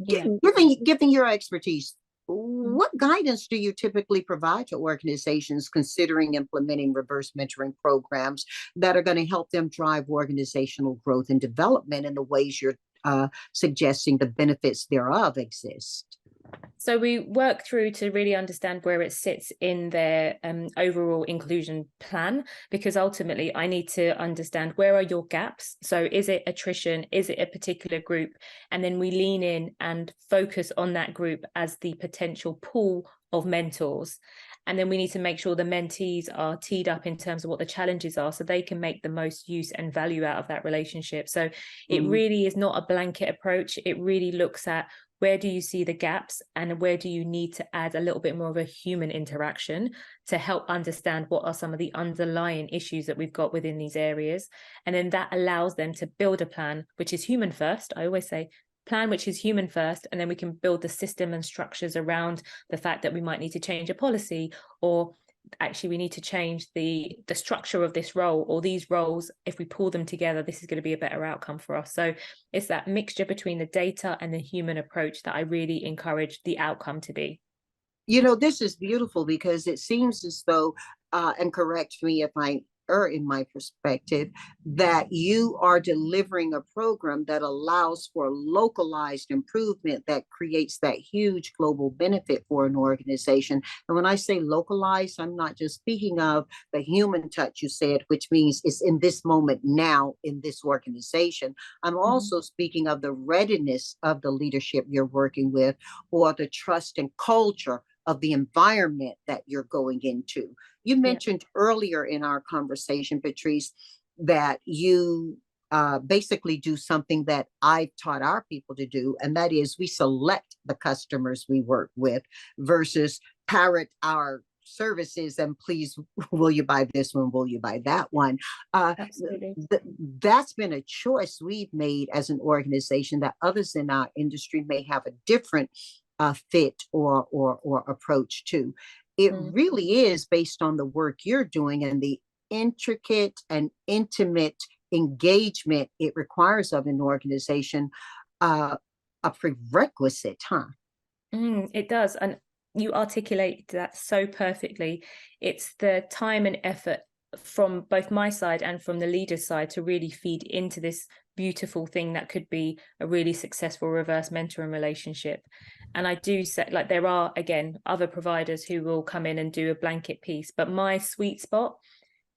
Given your expertise, what guidance do you typically provide to organizations considering implementing reverse mentoring programs that are going to help them drive organizational growth and development in the ways you're suggesting the benefits thereof exist? So we work through to really understand where it sits in their overall inclusion plan, because ultimately I need to understand, where are your gaps? So is it attrition? Is it a particular group? And then we lean in and focus on that group as the potential pool of mentors. And then we need to make sure the mentees are teed up in terms of what the challenges are, so they can make the most use and value out of that relationship. So it really is not a blanket approach. It really looks at, where do you see the gaps, and where do you need to add a little bit more of a human interaction to help understand what are some of the underlying issues that we've got within these areas. And then that allows them to build a plan which is human first. I always say plan which is human first, and then we can build the system and structures around the fact that we might need to change a policy, or actually we need to change the structure of this role, or these roles, if we pull them together, this is going to be a better outcome for us. So it's that mixture between the data and the human approach that I really encourage the outcome to be. This is beautiful, because it seems as though, and correct me if I err in my perspective, that you are delivering a program that allows for localized improvement that creates that huge global benefit for an organization. And when I say localized, I'm not just speaking of the human touch you said, which means it's in this moment now in this organization. I'm also speaking of the readiness of the leadership you're working with, or the trust and culture of the environment that you're going into. You mentioned earlier in our conversation, Patrice, that you basically do something that I've taught our people to do, and that is we select the customers we work with versus parrot our services and please, will you buy this one, will you buy that one? That's been a choice we've made as an organization that others in our industry may have a different fit or approach to. It Mm. really is based on the work you're doing and the intricate and intimate engagement it requires of an organization, uh, a prerequisite, huh? It does. And you articulate that so perfectly. It's the time and effort from both my side and from the leader's side to really feed into this beautiful thing that could be a really successful reverse mentoring relationship. And I do say, like, there are, again, other providers who will come in and do a blanket piece, but my sweet spot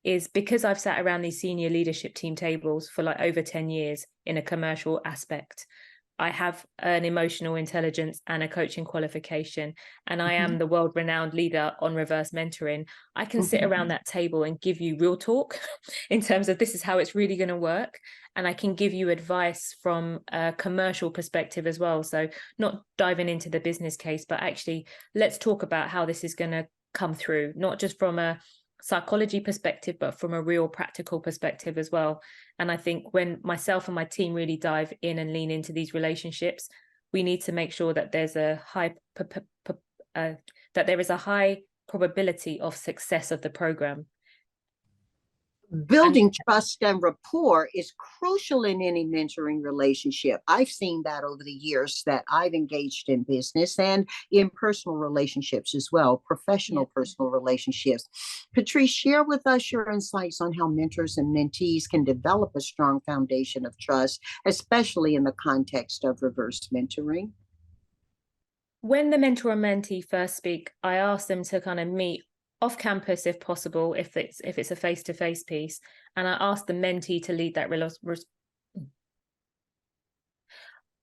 is because I've sat around these senior leadership team tables for like over 10 years in a commercial aspect. I have an emotional intelligence and a coaching qualification, and I am Mhm. the world renowned leader on reverse mentoring. I can sit Mhm. around that table and give you real talk in terms of this is how it's really going to work. And I can give you advice from a commercial perspective as well. So, not diving into the business case, but actually, let's talk about how this is going to come through, not just from a psychology perspective, but from a real practical perspective as well. And I think when myself and my team really dive in and lean into these relationships, we need to make sure that there's a that there is a high probability of success of the program. And Building trust and rapport is crucial in any mentoring relationship. I've seen that over the years that I've engaged in business and in personal relationships as well, yeah. professional personal relationships. Patrice, share with us your insights on how mentors and mentees can develop a strong foundation of trust, especially in the context of reverse mentoring. When the mentor and mentee first speak, I ask them to kind of meet off campus if possible, if it's a face-to-face piece, and I ask the mentee to lead that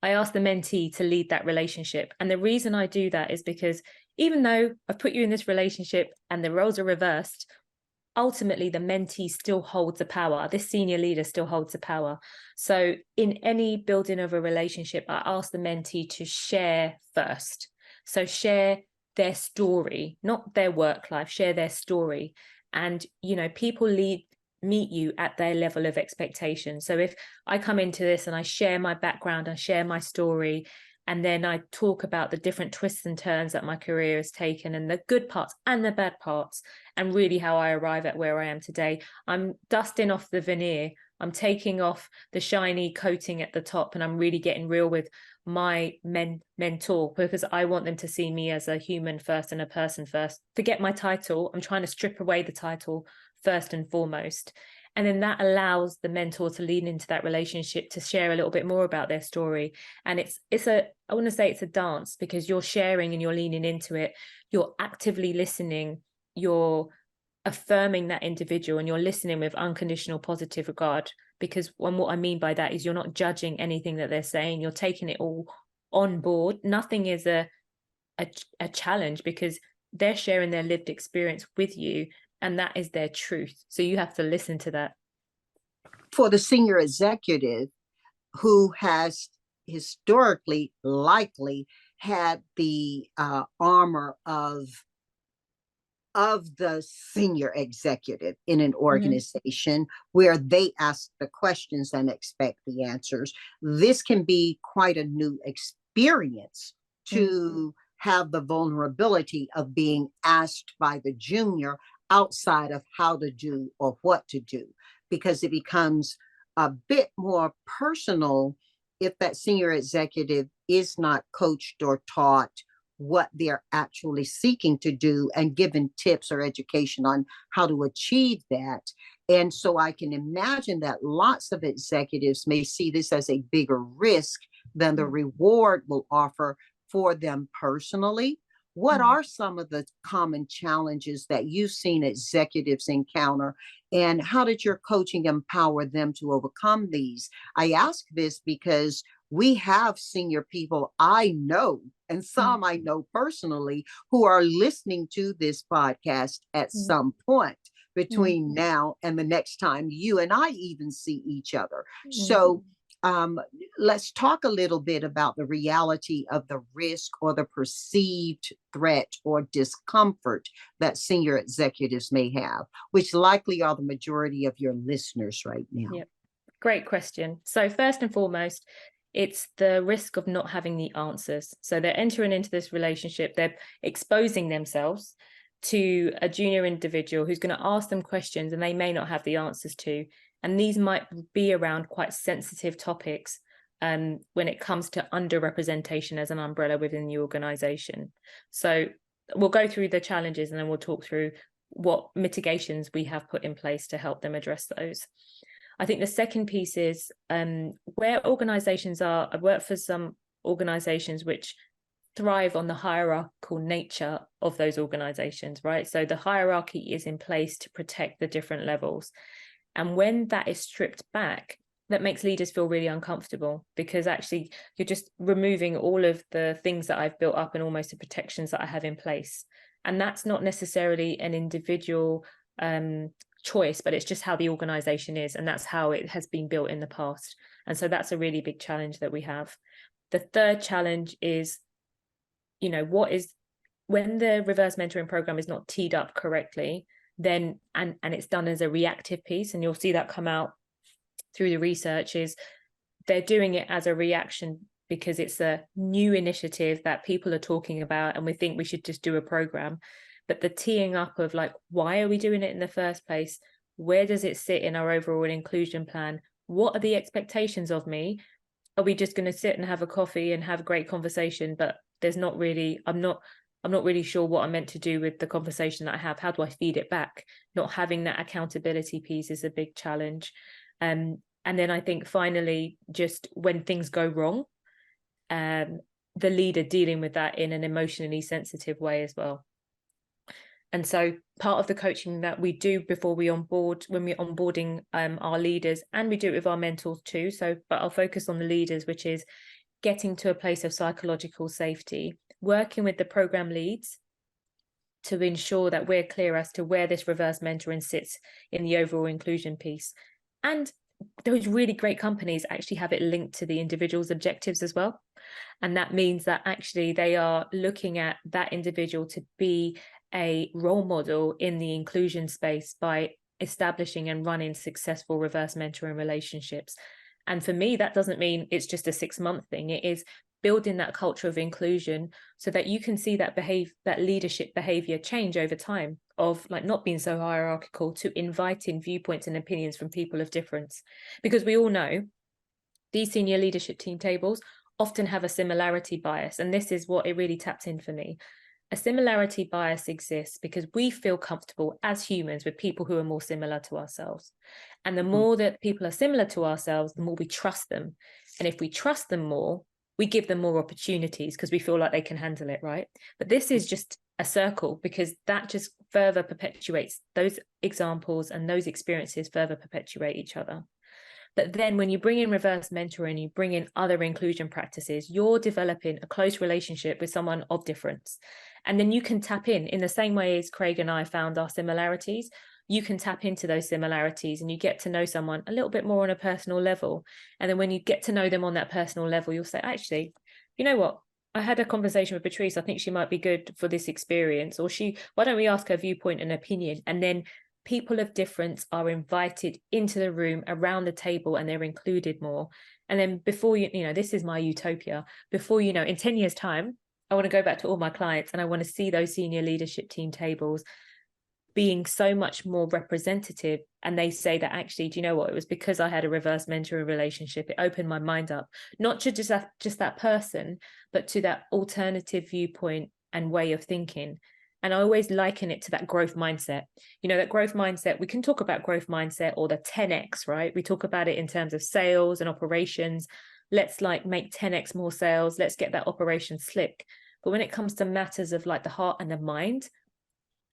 I ask the mentee to lead that relationship. And the reason I do that is because even though I've put you in this relationship and the roles are reversed, ultimately the mentee still holds the power. This senior leader still holds the power. So in any building of a relationship, I ask the mentee to share first. So share their story, not their work life, share their story. And, people meet you at their level of expectation. So if I come into this and I share my background, I share my story, and then I talk about the different twists and turns that my career has taken and the good parts and the bad parts, and really how I arrive at where I am today. I'm dusting off the veneer. I'm taking off the shiny coating at the top, and I'm really getting real with my mentor, because I want them to see me as a human first and a person first. Forget my title. I'm trying to strip away the title first and foremost. And then that allows the mentor to lean into that relationship to share a little bit more about their story. And I want to say it's a dance, because you're sharing and you're leaning into it. You're actively listening. You're affirming that individual, and you're listening with unconditional positive regard. Because what I mean by that is you're not judging anything that they're saying. You're taking it all on board. Nothing is a challenge, because they're sharing their lived experience with you, and that is their truth. So you have to listen to that. For the senior executive who has historically likely had the armor of the senior executive in an organization where they ask the questions and expect the answers. This can be quite a new experience to have the vulnerability of being asked by the junior outside of how to do or what to do, because it becomes a bit more personal if that senior executive is not coached or taught what they're actually seeking to do and given tips or education on how to achieve that. And so I can imagine that lots of executives may see this as a bigger risk than the reward will offer for them personally. What are some of the common challenges that you've seen executives encounter, and how did your coaching empower them to overcome these? I ask this because we have senior people I know, and some I know personally, who are listening to this podcast at some point between now and the next time you and I even see each other. So let's talk a little bit about the reality of the risk or the perceived threat or discomfort that senior executives may have, which likely are the majority of your listeners right now. Yep. Great question. So first and foremost, it's the risk of not having the answers. So they're entering into this relationship, they're exposing themselves to a junior individual who's going to ask them questions and they may not have the answers to. And these might be around quite sensitive topics when it comes to underrepresentation as an umbrella within the organization. So we'll go through the challenges and then we'll talk through what mitigations we have put in place to help them address those. I think the second piece is where organizations are. I've worked for some organizations which thrive on the hierarchical nature of those organizations, right? So the hierarchy is in place to protect the different levels. And when that is stripped back, that makes leaders feel really uncomfortable, because actually you're just removing all of the things that I've built up and almost the protections that I have in place. And that's not necessarily an individual choice, but it's just how the organization is, and that's how it has been built in the past. And so that's a really big challenge that we have. The third challenge is, you know, what is when the reverse mentoring program is not teed up correctly, then and it's done as a reactive piece, and you'll see that come out through the research, is they're doing it as a reaction because it's a new initiative that people are talking about and we think we should just do a program. But the teeing up of like, why are we doing it in the first place? Where does it sit in our overall inclusion plan? What are the expectations of me? Are we just going to sit and have a coffee and have a great conversation, but there's not really, I'm not really sure what I'm meant to do with the conversation that I have. How do I feed it back? Not having that accountability piece is a big challenge. And then I think finally, just when things go wrong, the leader dealing with that in an emotionally sensitive way as well. And so part of the coaching that we do before we onboard, when we're onboarding our leaders, and we do it with our mentors too. So, but I'll focus on the leaders, which is getting to a place of psychological safety, working with the program leads to ensure that we're clear as to where this reverse mentoring sits in the overall inclusion piece. And those really great companies actually have it linked to the individual's objectives as well. And that means that actually they are looking at that individual to be a role model in the inclusion space by establishing and running successful reverse mentoring relationships. And for me, that doesn't mean it's just a 6-month thing. It is building that culture of inclusion so that you can see that leadership behavior change over time, of like not being so hierarchical to inviting viewpoints and opinions from people of difference. Because we all know these senior leadership team tables often have a similarity bias. And this is what it really tapped in for me. A similarity bias exists because we feel comfortable as humans with people who are more similar to ourselves. And the more that people are similar to ourselves, the more we trust them. And if we trust them more, we give them more opportunities because we feel like they can handle it, right? But this is just a circle, because that just further perpetuates those examples, and those experiences further perpetuate each other. But then when you bring in reverse mentoring, you bring in other inclusion practices, you're developing a close relationship with someone of difference. And then you can tap in the same way as Craig and I found our similarities. You can tap into those similarities and you get to know someone a little bit more on a personal level. And then when you get to know them on that personal level, you'll say, actually, you know what? I had a conversation with Patrice. I think she might be good for this experience. Or why don't we ask her viewpoint and opinion? And then people of difference are invited into the room around the table and they're included more. And then before you know, this is my utopia. Before you know, in 10 years' time, I want to go back to all my clients and I want to see those senior leadership team tables being so much more representative. And they say that actually, do you know what? It was because I had a reverse mentoring relationship. It opened my mind up, not to just that person, but to that alternative viewpoint and way of thinking. And I always liken it to that growth mindset. You know, that growth mindset, we can talk about growth mindset or the 10X, right? We talk about it in terms of sales and operations. Let's like make 10X more sales. Let's get that operation slick. But when it comes to matters of like the heart and the mind,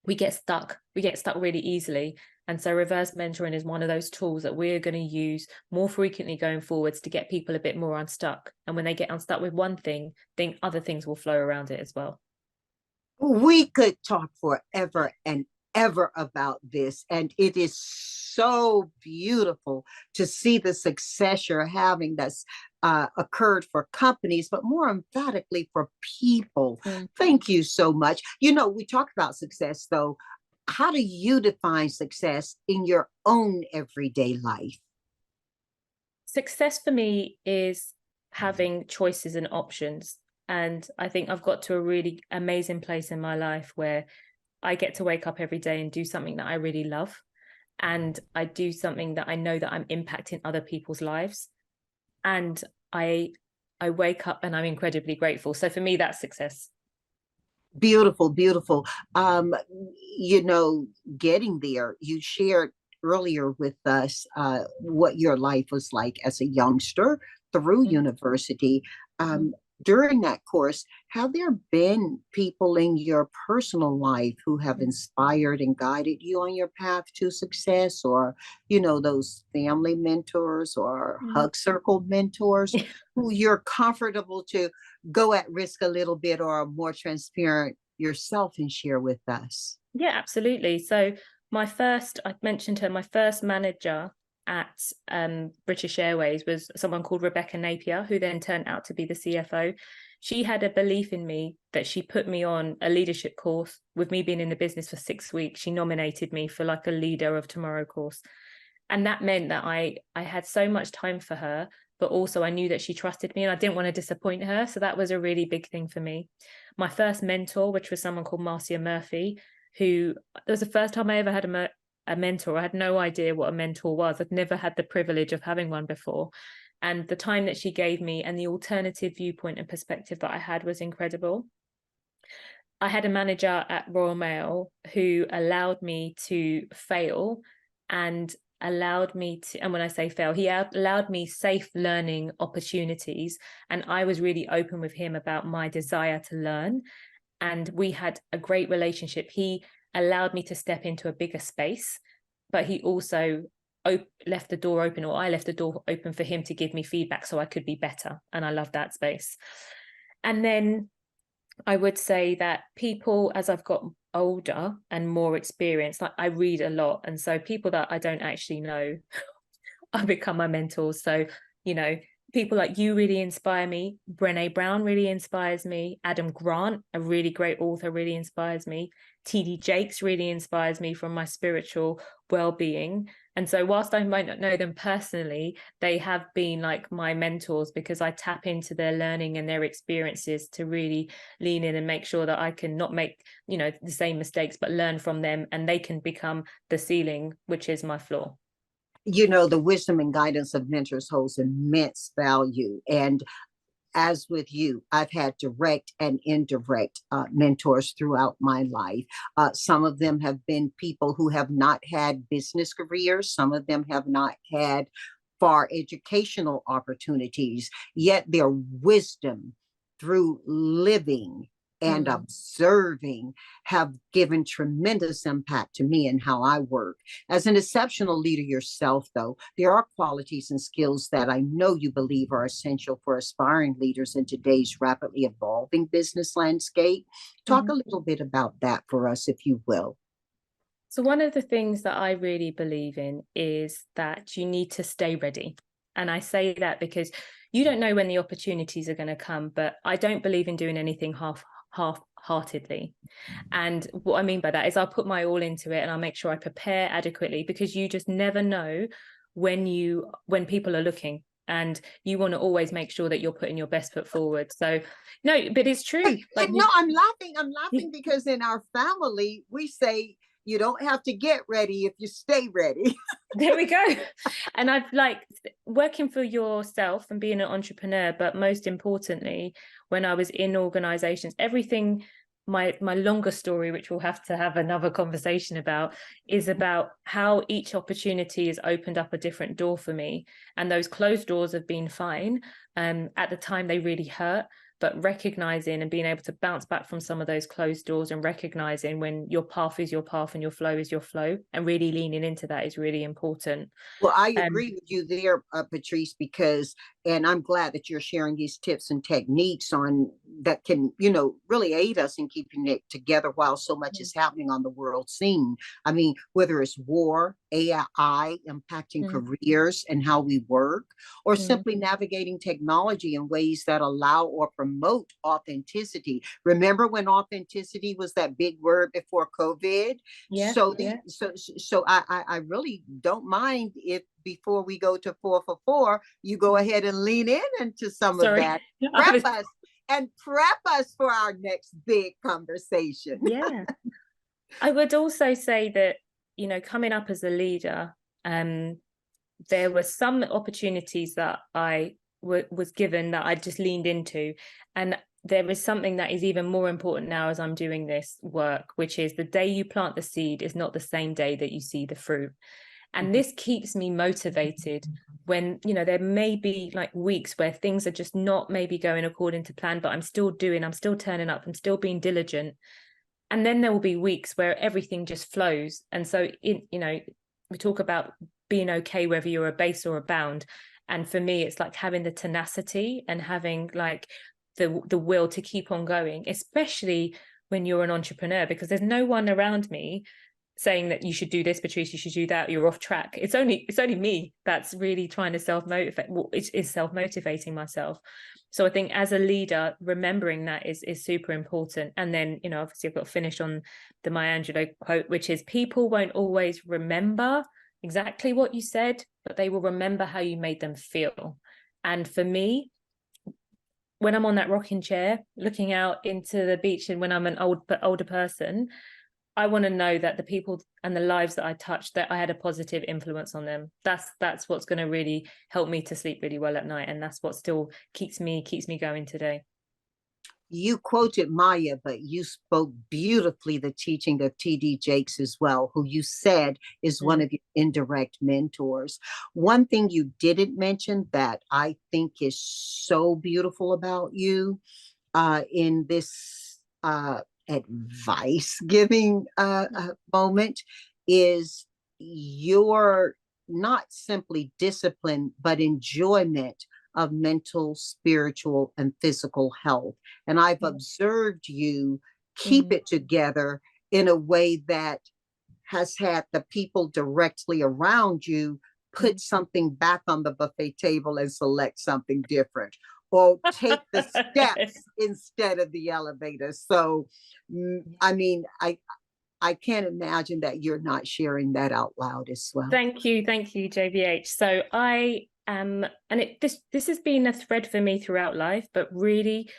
we get stuck really easily. And so reverse mentoring is one of those tools that we're going to use more frequently going forwards to get people a bit more unstuck. And when they get unstuck with one thing, other things will flow around it as well. We could talk forever and ever about this, and it is so beautiful to see the success you're having that's occurred for companies, but more emphatically for people. Thank you so much. You know, we talk about success, though. How do you define success in your own everyday life? Success for me is having choices and options. And I think I've got to a really amazing place in my life where I get to wake up every day and do something that I really love. And I do something that I know that I'm impacting other people's lives. And I wake up and I'm incredibly grateful. So for me, that's success. Beautiful, beautiful. Um, you know, getting there, you shared earlier with us what your life was like as a youngster through Mhm. university. During that course, have there been people in your personal life who have Mhm. inspired and guided you on your path to success, or, you know, those family mentors or Mhm. hug circle mentors who you're comfortable to go at risk a little bit or are more transparent yourself and share with us? Yeah, absolutely. So I mentioned her, my first manager at British Airways was someone called Rebecca Napier, who then turned out to be the CFO. She had a belief in me that she put me on a leadership course. With me being in the business for 6 weeks, she nominated me for like a leader of tomorrow course. And that meant that I had so much time for her, but also I knew that she trusted me and I didn't want to disappoint her. So that was a really big thing for me. My first mentor, which was someone called Marcia Murphy, who it was the first time I ever had a mentor. I had no idea what a mentor was. I'd never had the privilege of having one before. And the time that she gave me and the alternative viewpoint and perspective that I had was incredible. I had a manager at Royal Mail who allowed me to fail and allowed me to, and when I say fail, he allowed me safe learning opportunities. And I was really open with him about my desire to learn. And we had a great relationship. He allowed me to step into a bigger space, but he also left the door open, or I left the door open for him to give me feedback so I could be better. And I love that space. And then I would say that people, as I've got older and more experienced, like I read a lot. And so people that I don't actually know, I become my mentors. So, you know, people like you really inspire me. Brené Brown really inspires me. Adam Grant, a really great author, really inspires me. TD Jakes really inspires me from my spiritual well-being. And so whilst I might not know them personally, they have been like my mentors because I tap into their learning and their experiences to really lean in and make sure that I can not make, you know, the same mistakes, but learn from them and they can become the ceiling, which is my floor. You know, the wisdom and guidance of mentors holds immense value. And as with you, I've had direct and indirect mentors throughout my life. Some of them have been people who have not had business careers, some of them have not had far educational opportunities, yet their wisdom through living and Mm. observing have given tremendous impact to me and how I work. As an exceptional leader yourself, though, there are qualities and skills that I know you believe are essential for aspiring leaders in today's rapidly evolving business landscape. Talk Mm-hmm. a little bit about that for us, if you will. So one of the things that I really believe in is that you need to stay ready. And I say that because you don't know when the opportunities are going to come, but I don't believe in doing anything half-heartedly. And what I mean by that is I'll put my all into it and I'll make sure I prepare adequately because you just never know when people are looking. And you want to always make sure that you're putting your best foot forward. So no, but it's true. Like No, I'm laughing. I'm you, laughing because in our family, we say you don't have to get ready if you stay ready. there we go. And I've like working for yourself and being an entrepreneur, but most importantly, when I was in organizations, everything, my longer story, which we'll have to have another conversation about, is about how each opportunity has opened up a different door for me. And those closed doors have been fine. At the time they really hurt, but recognizing and being able to bounce back from some of those closed doors and recognizing when your path is your path and your flow is your flow and really leaning into that is really important. Well, I Um, agree with you there, Patrice, because, and I'm glad that you're sharing these tips and techniques on that can, you know, really aid us in keeping it together while so much is happening on the world scene. I mean, whether it's war, AI impacting mm, careers and how we work, or mm, simply navigating technology in ways that allow or promote authenticity. Remember when authenticity was that big word before COVID? yeah, yeah. So I really don't mind if before we go to 4 for 4, you go ahead and lean in into some of Sorry, that. I Prep was, us and prep us for our next big conversation. yeah. I would also say that, you know, coming up as a leader, there were some opportunities that I was given that I just leaned into. And there is something that is even more important now as I'm doing this work, which is the day you plant the seed is not the same day that you see the fruit. And this keeps me motivated when, you know, there may be like weeks where things are just not maybe going according to plan, but I'm still turning up, I'm still being diligent. And then there will be weeks where everything just flows. And so, you know, we talk about being okay whether you're a base or a bound. And for me, it's like having the tenacity and having like the will to keep on going, especially when you're an entrepreneur, because there's no one around me saying that you should do this, Patrice, you should do that, you're off track. It's only me that's really trying to self-motivate. Well, it is self-motivating myself. So I think as a leader, remembering that is super important. And then, you know, obviously I've got to finish on the Maya Angelou quote, which is, people won't always remember exactly what you said, but they will remember how you made them feel. And for me, when I'm on that rocking chair, looking out into the beach, and when I'm an older person, I want to know that the people and the lives that I touched, that I had a positive influence on them. That's what's going to really help me to sleep really well at night. And that's what still keeps me going today. You quoted Maya, but you spoke beautifully the teaching of T.D. Jakes as well, who you said is one of your indirect mentors. One thing you didn't mention that I think is so beautiful about you in this advice giving moment is your not simply discipline, but enjoyment of mental, spiritual, and physical health. And I've observed you keep it together in a way that has had the people directly around you put something back on the buffet table and select something different, or take the steps instead of the elevator. So, I mean, I can't imagine that you're not sharing that out loud as well. Thank you, JBH. So I am, and this has been a thread for me throughout life, but really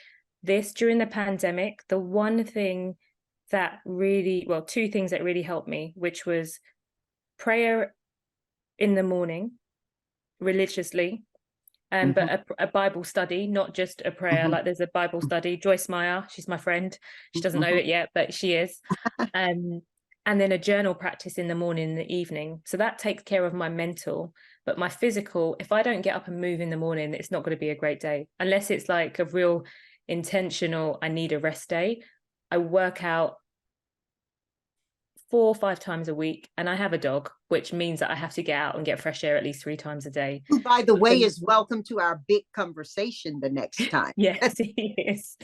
during the pandemic, the one thing that really, well, two things that really helped me, which was prayer in the morning religiously, but a Bible study, not just a prayer. Like there's a Bible study. Joyce Meyer, she's my friend. She doesn't know it yet, but she is. And then a journal practice in the morning and the evening. So that takes care of my mental, but my physical, if I don't get up and move in the morning, it's not going to be a great day. Unless it's like a real intentional, I need a rest day. I work out 4 or 5 times a week, and I have a dog, which means that I have to get out and get fresh air at least 3 times a day. Who, by the way, is welcome to our big conversation the next time. Yes, he is.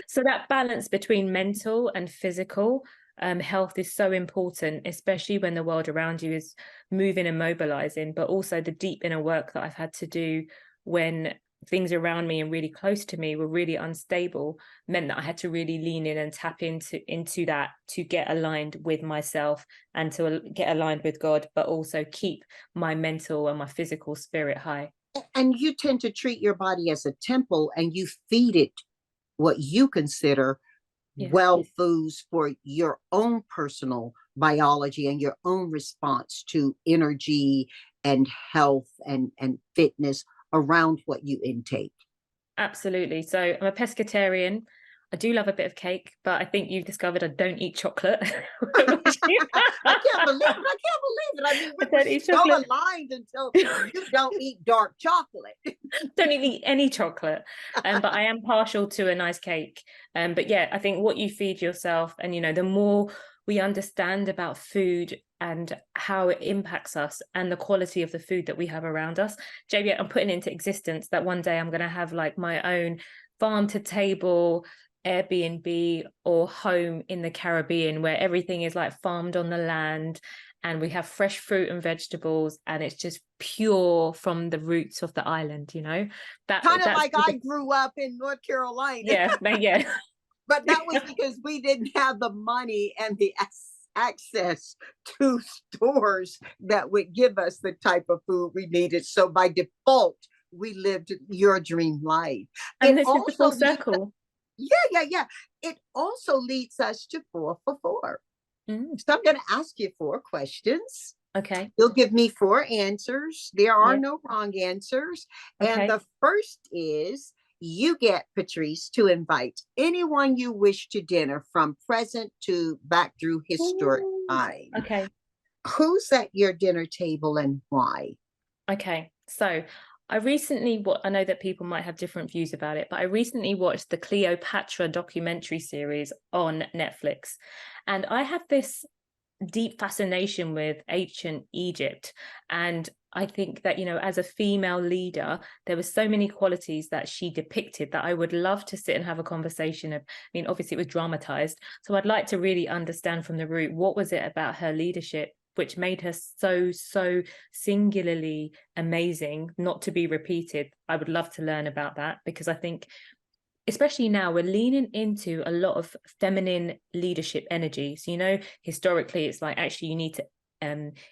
So that balance between mental and physical health is so important, especially when the world around you is moving and mobilizing, but also the deep inner work that I've had to do when things around me and really close to me were really unstable, meant that I had to really lean in and tap into that to get aligned with myself and to get aligned with God, but also keep my mental and my physical spirit high. And you tend to treat your body as a temple, and you feed it what you consider well foods for your own personal biology and your own response to energy and health and fitness around what you intake. Absolutely. So I'm a pescatarian. I do love a bit of cake, but I think you've discovered I don't eat chocolate. I can't believe it. I mean, we're so aligned until you don't eat dark chocolate. Don't eat any chocolate. But I am partial to a nice cake. But yeah, I think what you feed yourself, and, you know, the more we understand about food and how it impacts us and the quality of the food that we have around us. JB, I'm putting into existence that one day I'm going to have like my own farm to table Airbnb or home in the Caribbean, where everything is like farmed on the land and we have fresh fruit and vegetables, and it's just pure from the roots of the island, you know. That's like I grew up in North Carolina. Yeah. But that was because we didn't have the money and the access to stores that would give us the type of food we needed. So by default, we lived your dream life. And this is the full circle. Yeah. It also leads us to 4 for 4. Mm, So I'm going to ask you 4 questions. okay. You'll give me 4 answers. There are Yeah. no wrong answers. And Okay. the first is, you get, Patrice, to invite anyone you wish to dinner from present to back through historic Ooh, time. okay. Who's at your dinner table and why? Okay. So I recently, what I know that people might have different views about it, but I recently watched the Cleopatra documentary series on Netflix. And I have this deep fascination with ancient Egypt. And I think that, as a female leader, there were so many qualities that she depicted that I would love to sit and have a conversation of. I mean, obviously it was dramatized. So I'd like to really understand from the root, what was it about her leadership which made her so singularly amazing, not to be repeated. I would love to learn about that, because I think especially now we're leaning into a lot of feminine leadership energy. So historically it's like, actually you need to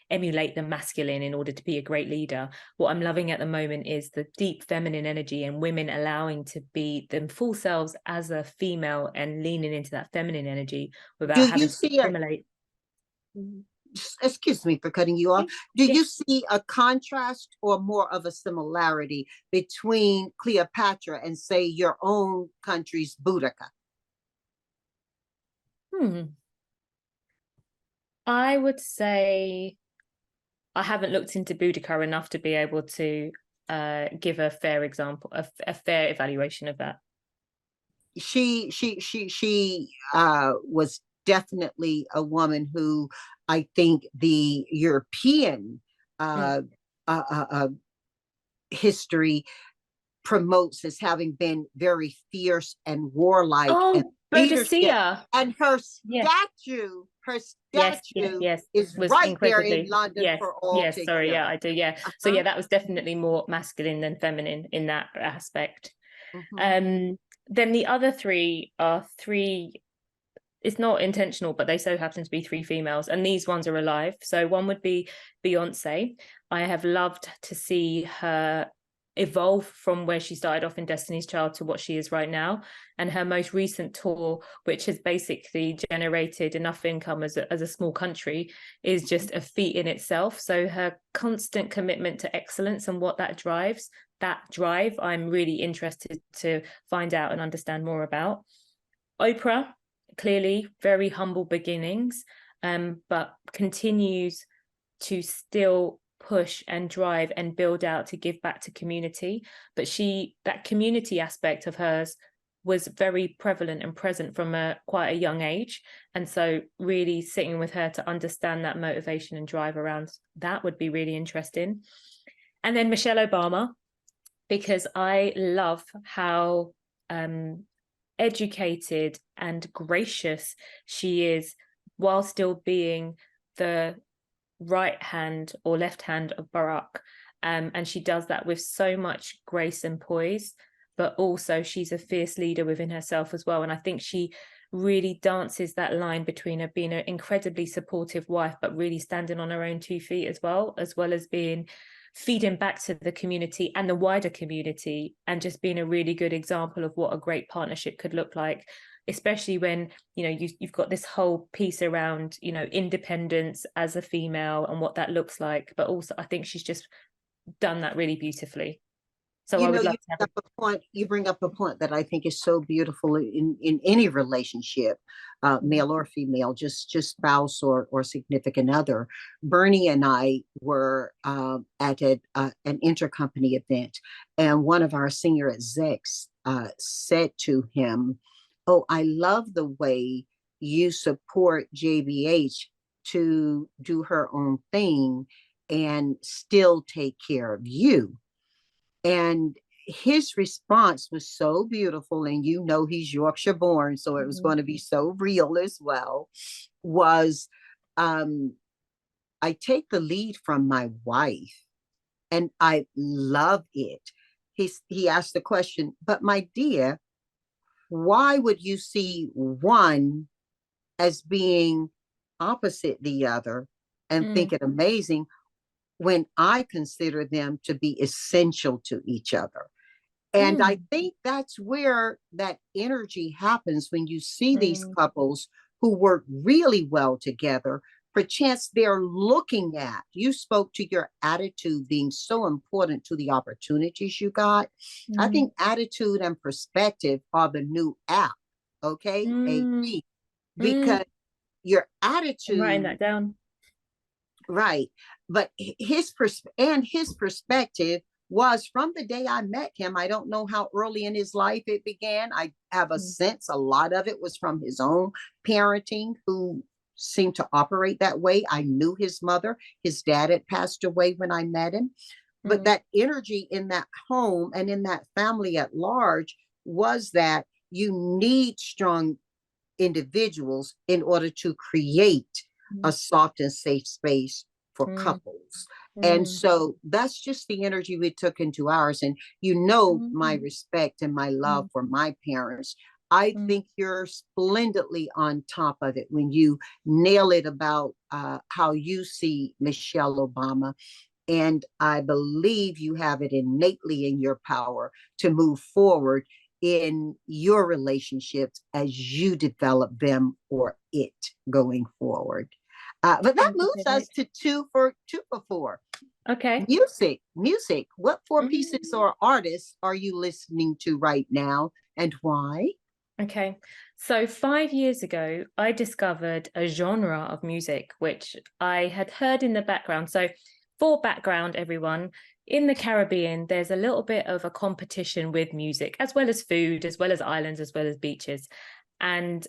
emulate the masculine in order to be a great leader. What I'm loving at the moment is the deep feminine energy and women allowing to be them full selves as a female and leaning into that feminine energy Do without you having to see a, assimilate. excuse me for cutting you off. Yeah, Do yeah. you see a contrast or more of a similarity between Cleopatra and, say, your own country's Boudica? I would say I haven't looked into Boudica enough to be able to give a fair example, a fair evaluation of that. She was definitely a woman who, I think, the European Mm. uh, history promotes as having been very fierce and warlike and Oh, leadership. Boadicea. And her Yeah. statue, her Yes, yes, statue yes. is Was right there in incredibly. London Yes, for all yes. to Sorry, hear. yeah, I do. Yeah. So Uh-huh. yeah, that was definitely more masculine than feminine in that aspect. Mm-hmm. Um, then the other three are three. It's not intentional, but they so happen to be three females, and these ones are alive. So one would be Beyonce. I have loved to see her evolve from where she started off in Destiny's Child to what she is right now. And her most recent tour, which has basically generated enough income as a small country, is just a feat in itself. So her constant commitment to excellence and what that drive, I'm really interested to find out and understand more about. Oprah, clearly very humble beginnings, but continues to still push and drive and build out to give back to community. But that community aspect of hers was very prevalent and present from quite a young age. And so really sitting with her to understand that motivation and drive around that would be really interesting. And then Michelle Obama, because I love how educated and gracious she is, while still being the right hand or left hand of Barack. And she does that with so much grace and poise, but also she's a fierce leader within herself as well. And I think she really dances that line between her being an incredibly supportive wife, but really standing on her own 2 feet as well as being feeding back to the community and the wider community, and just being a really good example of what a great partnership could look like, especially when you've got this whole piece around independence as a female and what that looks like. But also I think she's just done that really beautifully. So I would love to have You bring up a point that I think is so beautiful in any relationship, male or female, just spouse or significant other. Bernie and I were at an intercompany event, and one of our senior execs said to him, "Oh, I love the way you support JBH to do her own thing and still take care of you." And his response was so beautiful, and he's Yorkshire born, so it was going to be so real as well. Was, um, I take the lead from my wife, and I love it. He asked the question, but my dear, why would you see one as being opposite the other and think it amazing when I consider them to be essential to each other? And I think that's where that energy happens when you see these couples who work really well together, perchance they're looking at, you spoke to your attitude being so important to the opportunities you got. I Mm. think attitude and perspective are the new app, okay? Mm. AP, Mm. because your I'm writing attitude, that down. right? But his perspective was from the day I met him. I don't know how early in his life it began. I have a Mm. sense a lot of it was from his own parenting, who seemed to operate that way. I knew his mother. His dad had passed away when I met him. But Mm. that energy in that home and in that family at large was that you need strong individuals in order to create a Mm. soft and safe space for Mm. couples. And Mm. so that's just the energy we took into ours. And you know, my Mm. respect and my love Mm. for my parents. I Mm. think you're splendidly on top of it when you nail it about how you see Michelle Obama. And I believe you have it innately in your power to move forward in your relationships as you develop them or it going forward. But that Thank you, moves us JBH. to two for four. Okay. Music. What four pieces Mm. or artists are you listening to right now, and why? Okay. So 5 years ago, I discovered a genre of music which I had heard in the background. So, for background, everyone, in the Caribbean, there's a little bit of a competition with music, as well as food, as well as islands, as well as beaches. And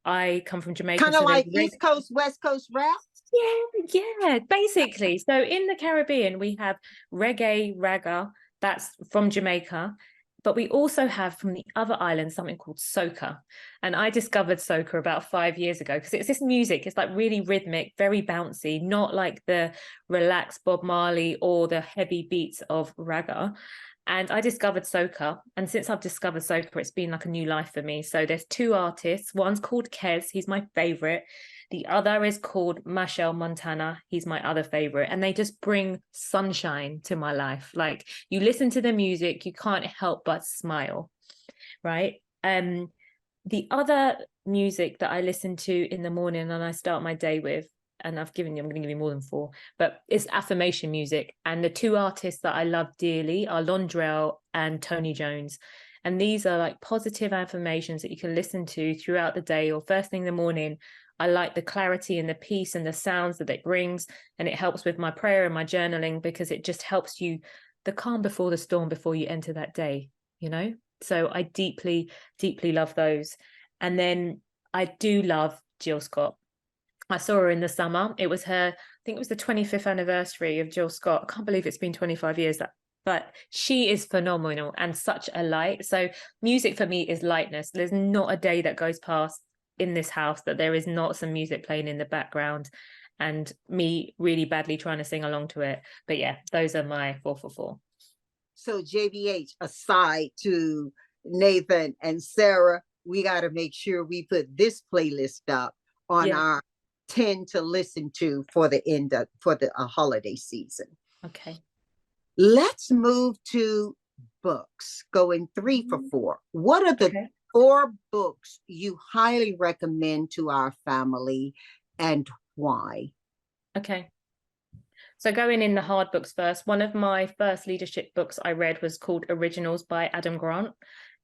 I come from Jamaica, Kind of so there's like East Coast, West Coast rap. yeah, basically. So in the Caribbean, we have reggae, ragga, that's from Jamaica, but we also have from the other islands something called soca. And I discovered soca about 5 years ago because it's this music, it's like really rhythmic, very bouncy, not like the relaxed Bob Marley or the heavy beats of ragga. And I discovered soca. And since I've discovered soca, it's been like a new life for me. So there's two artists. One's called Kez, he's my favorite. The other is called Machel Montana. He's my other favorite. And they just bring sunshine to my life. Like you listen to the music, you can't help but smile, right? The other music that I listen to in the morning and I start my day with, and I'm going to give you more than four, but it's affirmation music. And the two artists that I love dearly are Londrell and Tony Jones. And these are like positive affirmations that you can listen to throughout the day or first thing in the morning. I like the clarity and the peace and the sounds that it brings. And it helps with my prayer and my journaling because it just helps you the calm before the storm before you enter that day, you know? So I deeply, deeply love those. And then I do love Jill Scott. I saw her in the summer. It was her, I think it was the 25th anniversary of Jill Scott. I can't believe it's been 25 years, but she is phenomenal and such a light. So music for me is lightness. There's not a day that goes past in this house that there is not some music playing in the background and me really badly trying to sing along to it. But yeah, those are my 4 for 4. So JBH, aside to Nathan and Sarah, we got to make sure we put this playlist up on Yeah. our 10 to listen to for the end of for the holiday season. Okay. Let's move to books, going 3 for 4. What are the Okay. 4 books you highly recommend to our family, and why? Okay. So going in the hard books first, one of my first leadership books I read was called Originals by Adam Grant.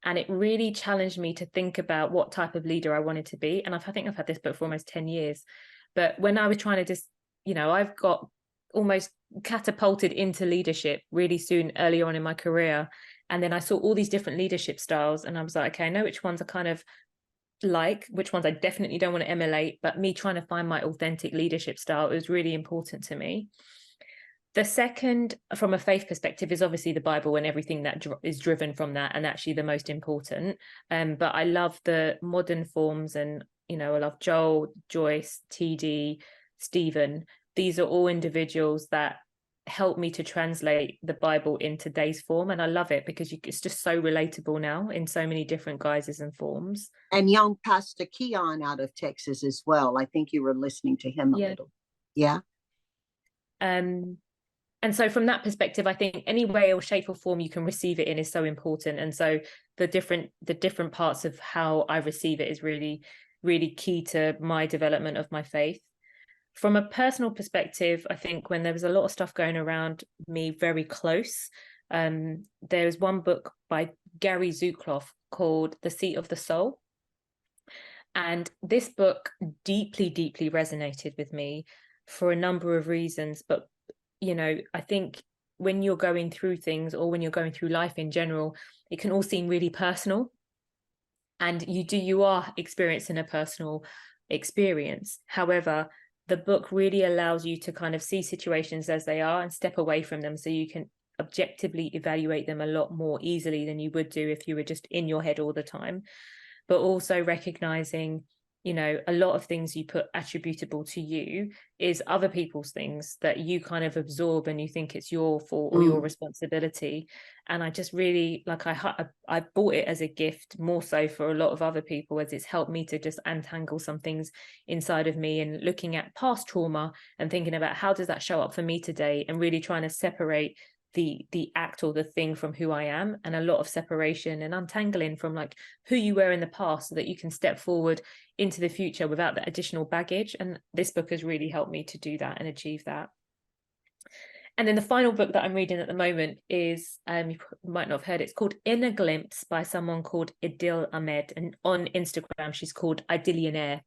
And it really challenged me to think about what type of leader I wanted to be. And I think I've had this book for almost 10 years. But when I was trying to just, I've got almost catapulted into leadership really soon, earlier on in my career. And then I saw all these different leadership styles. And I was like, okay, I know which ones are kind of like, which ones I definitely don't want to emulate. But me trying to find my authentic leadership style was really important to me. The second, from a faith perspective, is obviously the Bible and everything that is driven from that, and actually the most important. But I love the modern forms, and I love Joel, Joyce, TD, Stephen. These are all individuals that help me to translate the Bible in today's form, and I love it because it's just so relatable now in so many different guises and forms. And young Pastor Keon out of Texas as well. I think you were listening to him a Yeah. little. Yeah. And so from that perspective, I think any way or shape or form you can receive it in is so important. And so the different parts of how I receive it is really really key to my development of my faith. From a personal perspective, I think when there was a lot of stuff going around me very close, there was one book by Gary Zukloff called The Seat of the Soul. And this book deeply, deeply resonated with me for a number of reasons. But, I think when you're going through things, or when you're going through life in general, it can all seem really personal. And you are experiencing a personal experience. However, the book really allows you to kind of see situations as they are and step away from them, so you can objectively evaluate them a lot more easily than you would do if you were just in your head all the time. But also recognizing, a lot of things you put attributable to you is other people's things that you kind of absorb, and you think it's your fault or your responsibility. And I just really, I bought it as a gift, more so for a lot of other people, as it's helped me to just untangle some things inside of me, and looking at past trauma and thinking about how does that show up for me today, and really trying to separate the act or the thing from who I am, and a lot of separation and untangling from like who you were in the past, so that you can step forward into the future without that additional baggage. And this book has really helped me to do that and achieve that. And then the final book that I'm reading at the moment is, you might not have heard, it's called Inner Glimpse by someone called Idil Ahmed, and on Instagram she's called Idillionaire.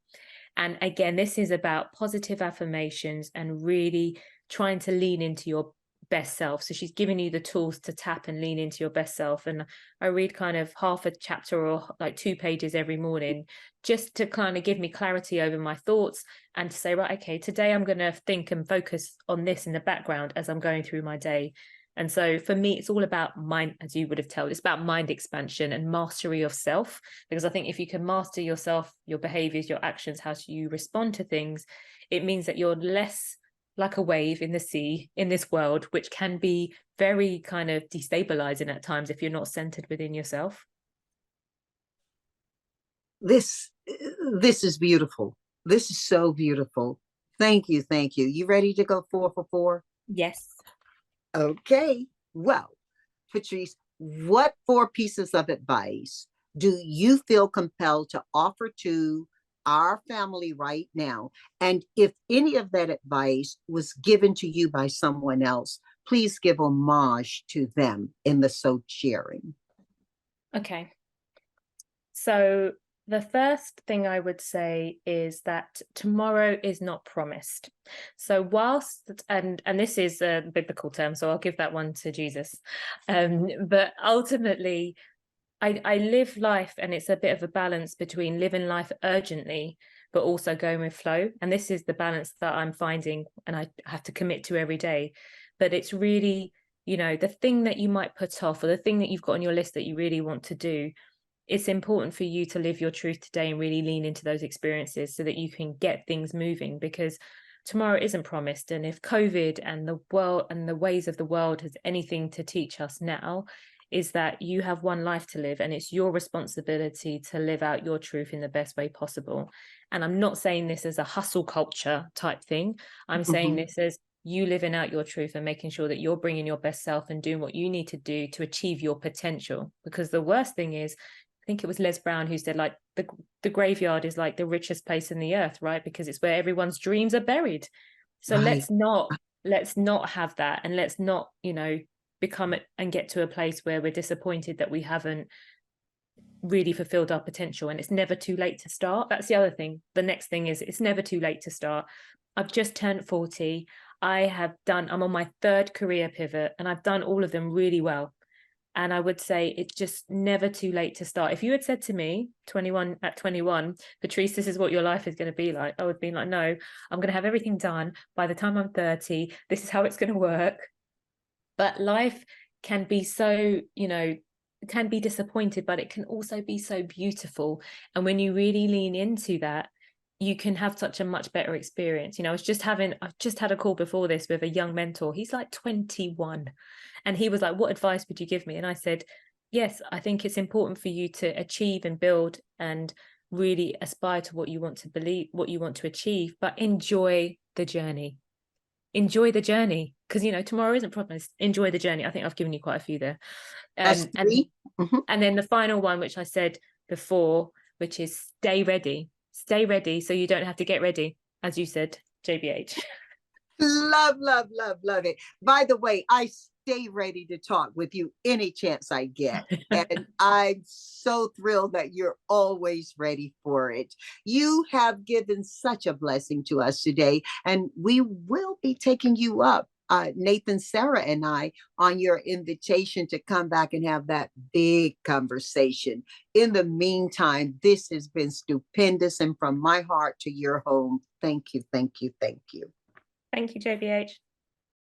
And again, this is about positive affirmations and really trying to lean into your best self. So she's giving you the tools to tap and lean into your best self. And I read kind of half a chapter or like 2 pages every morning, just to kind of give me clarity over my thoughts, and to say, right, okay, today I'm going to think and focus on this in the background as I'm going through my day. And so for me, it's all about mind, as you would have told, it's about mind expansion and mastery of self. Because I think if you can master yourself, your behaviors, your actions, how you respond to things, it means that you're less like a wave in the sea in this world, which can be very kind of destabilizing at times if you're not centered within yourself. This is beautiful. This is so beautiful. Thank you. Thank you. You ready to go 4 for 4? Yes. Okay. Well, Patrice, what 4 pieces of advice do you feel compelled to offer to our family right now? And if any of that advice was given to you by someone else, please give homage to them in the so sharing. Okay. So the first thing I would say is that tomorrow is not promised. So whilst, and this is a biblical term, so I'll give that one to Jesus. But ultimately, I live life, and it's a bit of a balance between living life urgently, but also going with flow. And this is the balance that I'm finding, and I have to commit to every day. But it's really, the thing that you might put off, or the thing that you've got on your list that you really want to do, it's important for you to live your truth today and really lean into those experiences so that you can get things moving, because tomorrow isn't promised. And if COVID and the world and the ways of the world has anything to teach us now, is that you have one life to live, and it's your responsibility to live out your truth in the best way possible. And I'm not saying this as a hustle culture type thing. I'm saying this as you living out your truth and making sure that you're bringing your best self and doing what you need to do to achieve your potential. Because the worst thing is, I think it was Les Brown who said, like, the graveyard is like the richest place in the earth, right? Because it's where everyone's dreams are buried. So let's not have that, and let's not, become it and get to a place where we're disappointed that we haven't really fulfilled our potential. And it's never too late to start. That's the other thing. The next thing is, it's never too late to start. I've just turned 40. I'm on my 3rd career pivot, and I've done all of them really well. And I would say it's just never too late to start. If you had said to me at 21, Patrice, this is what your life is going to be like, I would be like, no, I'm going to have everything done by the time I'm 30. This is how it's going to work. But life can be so, can be disappointed, but it can also be so beautiful. And when you really lean into that, you can have such a much better experience. I've just had a call before this with a young mentor. He's like 21. And he was like, what advice would you give me? And I said, yes, I think it's important for you to achieve and build and really aspire to what you want to believe, what you want to achieve, but enjoy the journey. Enjoy the journey, because tomorrow isn't promised. Enjoy the journey. I think I've given you quite a few there. That's 3. And then the final one, which I said before, which is stay ready. stay ready so you don't have to get ready, as you said, JBH. Love, love, love, love it. By the way, I stay ready to talk with you any chance I get. And I'm so thrilled that you're always ready for it. You have given such a blessing to us today, and we will be taking you up. Nathan, Sarah, and I on your invitation to come back and have that big conversation. In the meantime, this has been stupendous, and from my heart to your home, thank you, thank you, thank you. Thank you, JBH.